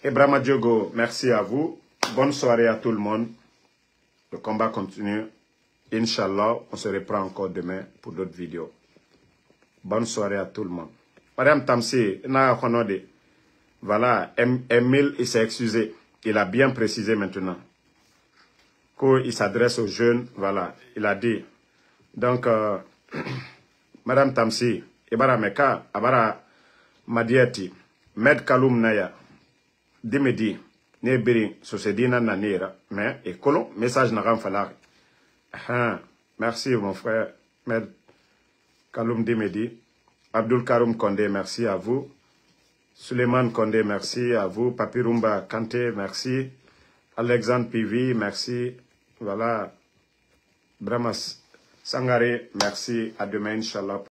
Ibrahim Diogo, merci à vous. Bonne soirée à tout le monde. Le combat continue. Inch'Allah, on se reprend encore demain pour d'autres vidéos. Bonne soirée à tout le monde. Madame Tamsi, voilà, Emile, il s'est excusé. Il a bien précisé maintenant. Qu'il s'adresse aux jeunes, voilà, il a dit. Donc, Madame Tamsi, Ibara Meka, Abara Madiati, Med Kaloum Naya, Dimedi, Nebiri, Sosedina Nanira, mais, et Kolon, message n'a rien fallu. Merci mon frère, Med Kaloum Dimedi. Abdul Karoum Kondé, merci à vous. Suleiman Kondé, merci à vous. Papirumba Kanté, merci. Alexandre Pivi, merci. Voilà. Bramas Sangare, merci. À demain, Inch'Allah.